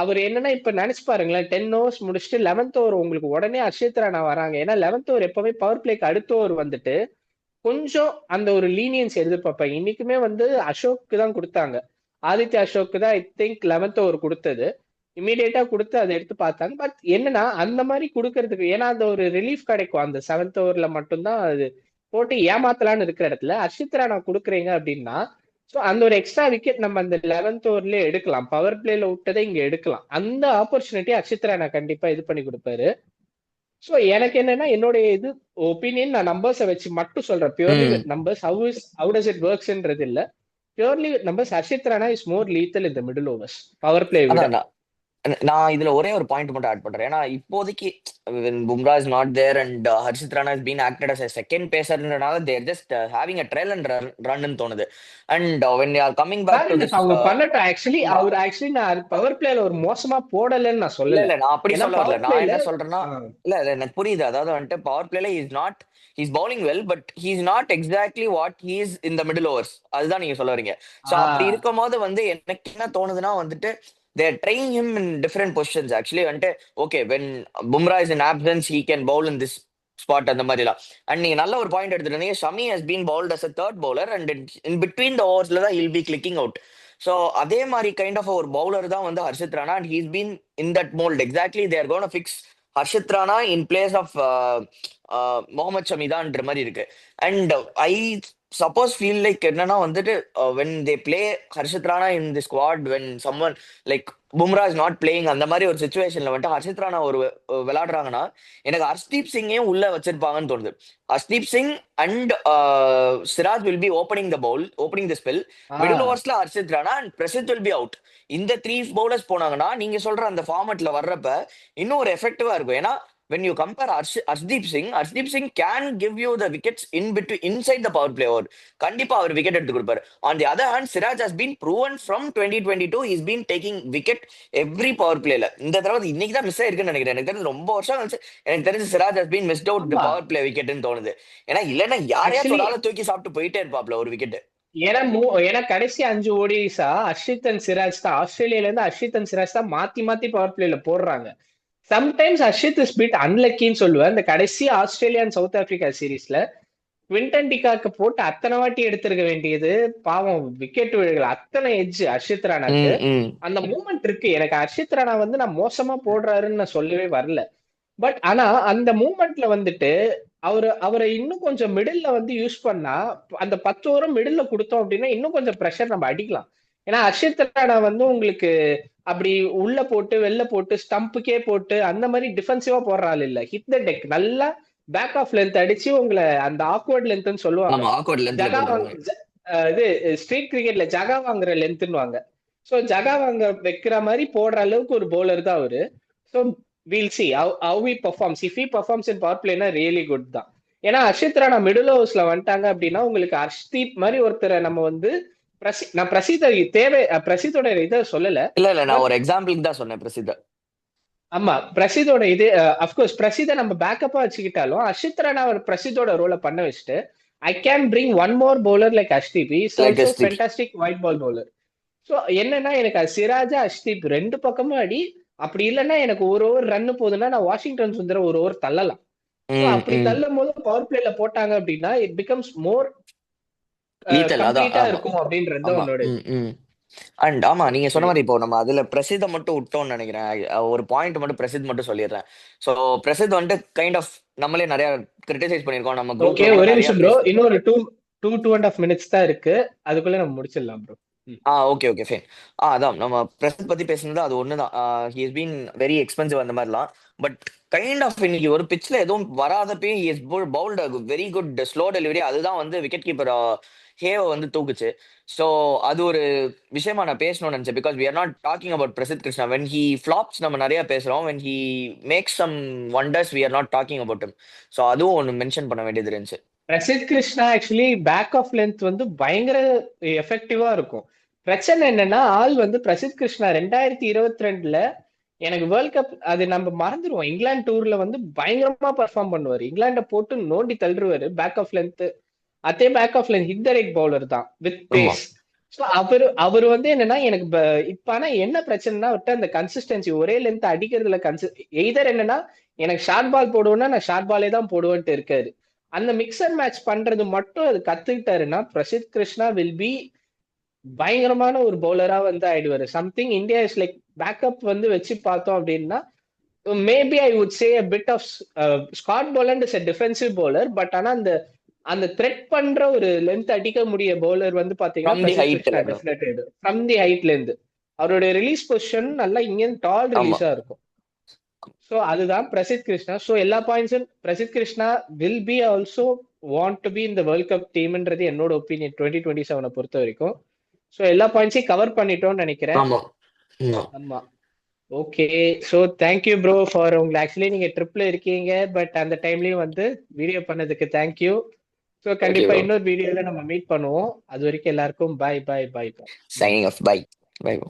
அவர் என்னன்னா இப்ப நினைச்சு பாருங்களேன், 10 overs முடிச்சுட்டு 11th ஓவர் உங்களுக்கு உடனே அர்ஷித் ராணா வராங்க. ஏன்னா 11th ஓவர் எப்பவுமே பவர் பிளேக்கு அடுத்த ஓவர் வந்துட்டு கொஞ்சம் அந்த ஒரு லீனியன்ஸ் எதிர்பார்ப்பேன். இன்னைக்குமே வந்து அசோக்கு தான் கொடுத்தாங்க, ஆதித்ய அசோக்கு தான் ஐ திங்க் 11th ஓவர் கொடுத்தது. இமீடியட்டா கொடுத்து அதை எடுத்து பார்த்தாங்க. பட் என்னன்னா அந்த மாதிரி கொடுக்கறதுக்கு ஏன்னா அந்த ஒரு ரிலீஃப் கிடைக்கும் அந்த 7th ஓவர்ல மட்டும்தான். அது போட்டு ஏமாத்தலான்னு இருக்கிற இடத்துல அர்ஷித் ராணா கொடுக்குறீங்க அப்படின்னா ஸோ அந்த ஒரு எக்ஸ்ட்ரா விக்கெட் நம்ம அந்த 11th ஓவர்லயே எடுக்கலாம். பவர் பிளேல விட்டதை இங்க எடுக்கலாம். அந்த ஆப்பர்ச்சுனிட்டி அர்ஷித் ராணா கண்டிப்பா இது பண்ணி கொடுப்பாரு. ஸோ எனக்கு என்னன்னா என்னுடைய இது ஒப்பீனியன், நான் நம்பர்ஸை வச்சு மட்டும் சொல்றேன். Purely with numbers, how does it works இல்ல. Purely with numbers Harshit Rana is more lethal இந்த மிடில் ஓவர்ஸ் பவர் பிளே விட. அதான் நான் இதுல ஒரே ஒரு பாயிண்ட் மட்டும் ஆட் பண்றேன். ஏன்னா இப்போதைக்கு Bumrah is not there and Harshit Rana is been acted as second பேசர்ன்றனால there just having a trial and run தோணுது. And when you are coming back to this அவங்க பண்ணட்டும். ஆக்சுவலி நான் பவர் பிளேல ஒரு மோசமா போடலன்னு நான் இல்ல சொல்லல. இல்ல நான் அப்படி ஏன்னா சொல்ல வரல. பவர் நான் பிளேல என்ன சொல்றேன்னா இல்ல இல்ல எனக்கு புரியுது. அதாவது வந்துட்டு பவர் பிளேல is not he's bowling well but he's not exactly what he's in the middle overs. அதுதான் நீங்க சொல்ல வரீங்க. ஸோ அப்படி இருக்கும் போது வந்து எனக்கு என்ன தோணுதுன்னா வந்துட்டு they're training him in different positions actually. வந்துட்டு okay when Bumrah is in absence he can bowl in this spot அந்த மாதிரிலாம். அண்ட் நீங்க நல்ல ஒரு பாயிண்ட் எடுத்துட்டீங்க. Shami has been bowled as a third bowler and in between the overs தான் he'll be clicking out. So அதே மாதிரி கைண்ட் ஆஃப் ஒரு பவுலர் தான் வந்து Harshit Rana and he's been in that mold exactly. they are going to fix Harshit Rana in place of Mohammed ஷமிதான்ற மாதிரி இருக்கு. And I suppose feel like என்னன்னா வந்துட்டு when they play Harshit Rana in the squad when someone like Bumrah is not playing அந்த மாதிரி ஒரு சுச்சுவேஷன்ல வந்துட்டு ஹர்ஷித் ராணா ஒரு விளையாடுறாங்கன்னா எனக்கு ஹர்ஷ்தீப் சிங்கையும் உள்ள வச்சிருப்பாங்கன்னு தோணுது. Harshdeep Singh and Siraj will be opening the spell. Middle ஓவர்ஸ்ல Harshit Rana and Prasidh will be out. இந்த 3 bowlers போனாங்கன்னா நீங்க சொல்ற அந்த ஃபார்மட்ல வர்றப்ப இன்னும் ஒரு எஃபெக்டிவா இருக்கும். ஏன்னா when you compare Arshdeep Singh can give you the wickets in between inside the power play over. கண்டிப்பா அவர் விக்கெட் எடுத்து கொடுப்பாரு. On the other hand, Siraj has been proven from 2022 he's been taking wicket every power playல. இந்த தடவை இன்னைக்கு தான் மிஸ் ஆயிருக்குன்னு நினைக்கிறேன். எனக்கு தெரிஞ்சு ரொம்ப வருஷம் கழிச்சு எனக்கு தெரிஞ்சு Siraj has been missed out the power play wicketன்னு தோணுது. ஏன்னா இல்லைன்னா யாரையாச்சும் ஒரு ஆளை தூக்கி சாப்பிட்டு போயிட்டே இருப்பாப்ல ஒரு விக்கெட். ஏன்னா கடைசி 5 ஓடிஐஸா அர்ஷித் அண்ட் சிராஜ் தான், ஆஸ்திரேலியால இருந்து அர்ஷித் அண்ட் சிராஜ் தான் மாத்தி மாத்தி பவர் பிளேல போடுறாங்க. சம்டைம்ஸ் அர்ஷித் இஸ் பிட் அன்லக்கின்னு சொல்லுவேன். இந்த கடைசி ஆஸ்திரேலியா அண்ட் சவுத் ஆப்பிரிக்கா சீரீஸ்ல குவிண்டன் டிகாக்கு போட்டு அத்தனை வாட்டி எடுத்திருக்க வேண்டியது, பாவம் விக்கெட் விழுகல. அத்தனை எட்ஜ் அர்ஷித் ராணாக்கு. அந்த மூமெண்ட் இருக்கு. எனக்கு அர்ஷித் ராணா வந்து நான் மோசமா போடுறாருன்னு நான் சொல்லவே வரல. பட் ஆனா அந்த மூமெண்ட்ல வந்துட்டு அவரை இன்னும் கொஞ்சம் மிடில்ல வந்து யூஸ் பண்ணா அந்த 10 ஓவரும் மிடில்ல கொடுத்தோம் அப்படின்னா இன்னும் கொஞ்சம் ப்ரெஷர் நம்ம அடிக்கலாம். ஏன்னா அர்ஷித் ராணா வந்து உங்களுக்கு அப்படி உள்ள போட்டு வெளில போட்டு ஸ்டம்புக்கே போட்டு அந்த மாதிரி டிஃபென்சிவா போடுற ஆள் இல்ல. ஹிட் த டெக் நல்லா பேக் ஆஃப் லென்த் அடிச்சு உங்களை அந்த ஆக்வர்ட் லென்த்னு சொல்லுவாங்க. இது ஸ்ட்ரீட் கிரிக்கெட்ல ஜகா வாங்குற லென்த்னுவாங்க. சோ ஜகா வாங்க வைக்கிற மாதிரி போடுற அளவுக்கு ஒரு பவுலர் தான் அவரு. So we'll see how he performs. If he performs in power play, really good தான். ஏன்னா அர்ஷித் ராணா மிடில் ஓவர்ஸ்ல வந்துட்டாங்க அப்படின்னா உங்களுக்கு ஹர்ஷ்தீப் மாதிரி ஒருத்தரை நம்ம வந்து நான் பிரசித்த தேவை பிரசித்தோட இதை சொல்லல. இல்ல நான் பட் ஒரு எக்ஸாம்பிளுக்கு தான் சொன்னேன் பிரசித்த. ஆமா, பிரசிதோட இது அஃப்கோர்ஸ் பிரசித நம்ம பேக்கப்பா வச்சுக்கிட்டாலும் அஷித் ராணா ஒரு பிரசிதோட ரோலை பண்ண வச்சுட்டு I can bring one more bowler like Arshdeep. Is like also SDP. Fantastic white ball bowler. So என்னன்னா எனக்கு சிராஜா அஷ்தீப் ரெண்டு பக்கமும் அடி. அப்படி இல்லைன்னா எனக்கு ஒரு ஓவர் ரன் போகுதுன்னா நான் வாஷிங்டன் சுந்தரம் ஒரு ஓவர் தள்ளலாம். ஸோ அப்படி தள்ளும் போது பவர் பிளேல போட்டாங்க அப்படின்னா இட் பிகம்ஸ் மோர் லீத்தல். அதான், கம்ப்ளீட்டா ஆமா இருக்கும் அப்படின்றது ஆமா. உன்னோட இது. அண்ட் ஆமா, நீங்க சொன்ன சரி. மாதிரி இப்போ நம்ம அதுல பிரசித்த மட்டும் விட்டோம்னு நினைக்கிறேன். ஒரு பாயிண்ட் மட்டும் பிரசித் மட்டும் சொல்லிடுறேன். ஸோ பிரசித் வந்துட்டு கைண்ட் ஆஃப் நம்மளே நிறைய கிரிட்டிசைஸ் பண்ணியிருக்கோம் நம்ம ஓகே, குரூப்ல கூட ஒரே நிறைய நிமிஷம் ப்ரோ, இன்னொரு 2.5 மினிட்ஸ் தான் இருக்கு, அதுக்குள்ள நம்ம முடிச்சிடலாம் ப்ரோ. Okay okay fine. அதான் நம்ம பிரசித் பத்தி பேசுனது அது ஒண்ணுதான். He has been very expensive அந்த மாதிரிலாம். பட் கைண்ட் ஆஃப் இன்னைக்கு ஒரு பிட்ச்ல எதுவும் வராதப்பயும் he has bowled very good slow delivery. அதுதான் வந்து விக்கெட் கீப்பர் ஹேவை வந்து தூக்குச்சு. ஸோ அது ஒரு விஷயமா நான் பேசணும்னு நினைச்சேன். Because we are not talking about Prasidh Krishna. When he flops நம்ம நிறைய பேசுறோம். When he makes some wonders we are not talking about him. So அதுவும் ஒன்று மென்ஷன் பண்ண வேண்டியது இருந்துச்சு. Prasidh Krishna actually back of length வந்து பயங்கர எஃபெக்டிவா இருக்கும். பிரச்சனை என்னன்னா ஆள் வந்து பிரசித் கிருஷ்ணா 2022 எனக்கு வேர்ல்ட் கப் அது நம்ம மறந்துடுவோம். இங்கிலாந்து டூர்ல வந்து பயங்கரமா பெர்ஃபார்ம் பண்ணுவாரு, இங்கிலாண்ட போட்டு நோண்டி தள்ளுவாரு பேக் ஆஃப் லென்த். அதே back of length hit the right bowler தான் வித் ஆமா பேஸ். ஸோ அவர் வந்து என்னன்னா எனக்கு இப்ப ஆனா என்ன பிரச்சனைனா விட்டு அந்த கன்சிஸ்டன்சி ஒரே லென்த் அடிக்கிறதுல எய்தர் என்னன்னா எனக்கு ஷார்ட் பால் போடுவேன்னா நான் ஷார்ட் பாலே தான் போடுவேன்ட்டு இருக்காரு. அந்த மிக்சர் மேட்ச் பண்றது மட்டும் அது கத்துக்கிட்டாருன்னா பிரசித் கிருஷ்ணா வில் பி பயங்கரமான ஒரு பவுலரா வந்து ஆயிடுவாரு. Something India is like backup வந்து வச்சு பார்த்தோம் அப்படின்னா maybe I would say a bit of Scott Boland is a defensive bowler. But ஆனா அந்த அந்த த்ரெட் பண்ற ஒரு லென்த் அடிக்க முடிய பவுலர் வந்து பாத்தீங்கன்னா ஃப்ரம் தி பிரசித் கிருஷ்ணா ஹைட்ல. டெஃபினட் ஃப்ரம் தி ஹைட்ல இருந்து அவருடைய ரிலீஸ் பொசிஷன் நல்லா இங்க டால் ஆமா ரிலீஸா இருக்கும். ஸோ அதுதான் பிரசித் கிருஷ்ணா. ஸோ எல்லா பாயிண்ட்ஸும் Prasidh Krishna will be also want to be இந்த வேர்ல்ட் கப் டீம்ன்றது என்னோட ஒப்பீனியன் 2027 பொறுத்த வரைக்கும். ஸோ எல்லா பாயிண்ட்ஸையும் கவர் பண்ணிட்டோம்னு நினைக்கிறேன். ஆமா ஆமா. ஆமா. Okay, so thank you bro for உங்களை ஆக்சுவலி நீங்க ட்ரிப்ல இருக்கீங்க பட் அந்த டைம்லயும் வந்து வீடியோ பண்ணதுக்கு தேங்க்யூ. ஸோ ஓகே கண்டிப்பா ப்ரோ. இன்னொரு வீடியோல நம்ம மீட் பண்ணுவோம். அது வரைக்கும் எல்லாருக்கும் bye bye bye bye. Signing off. Bye bye bro.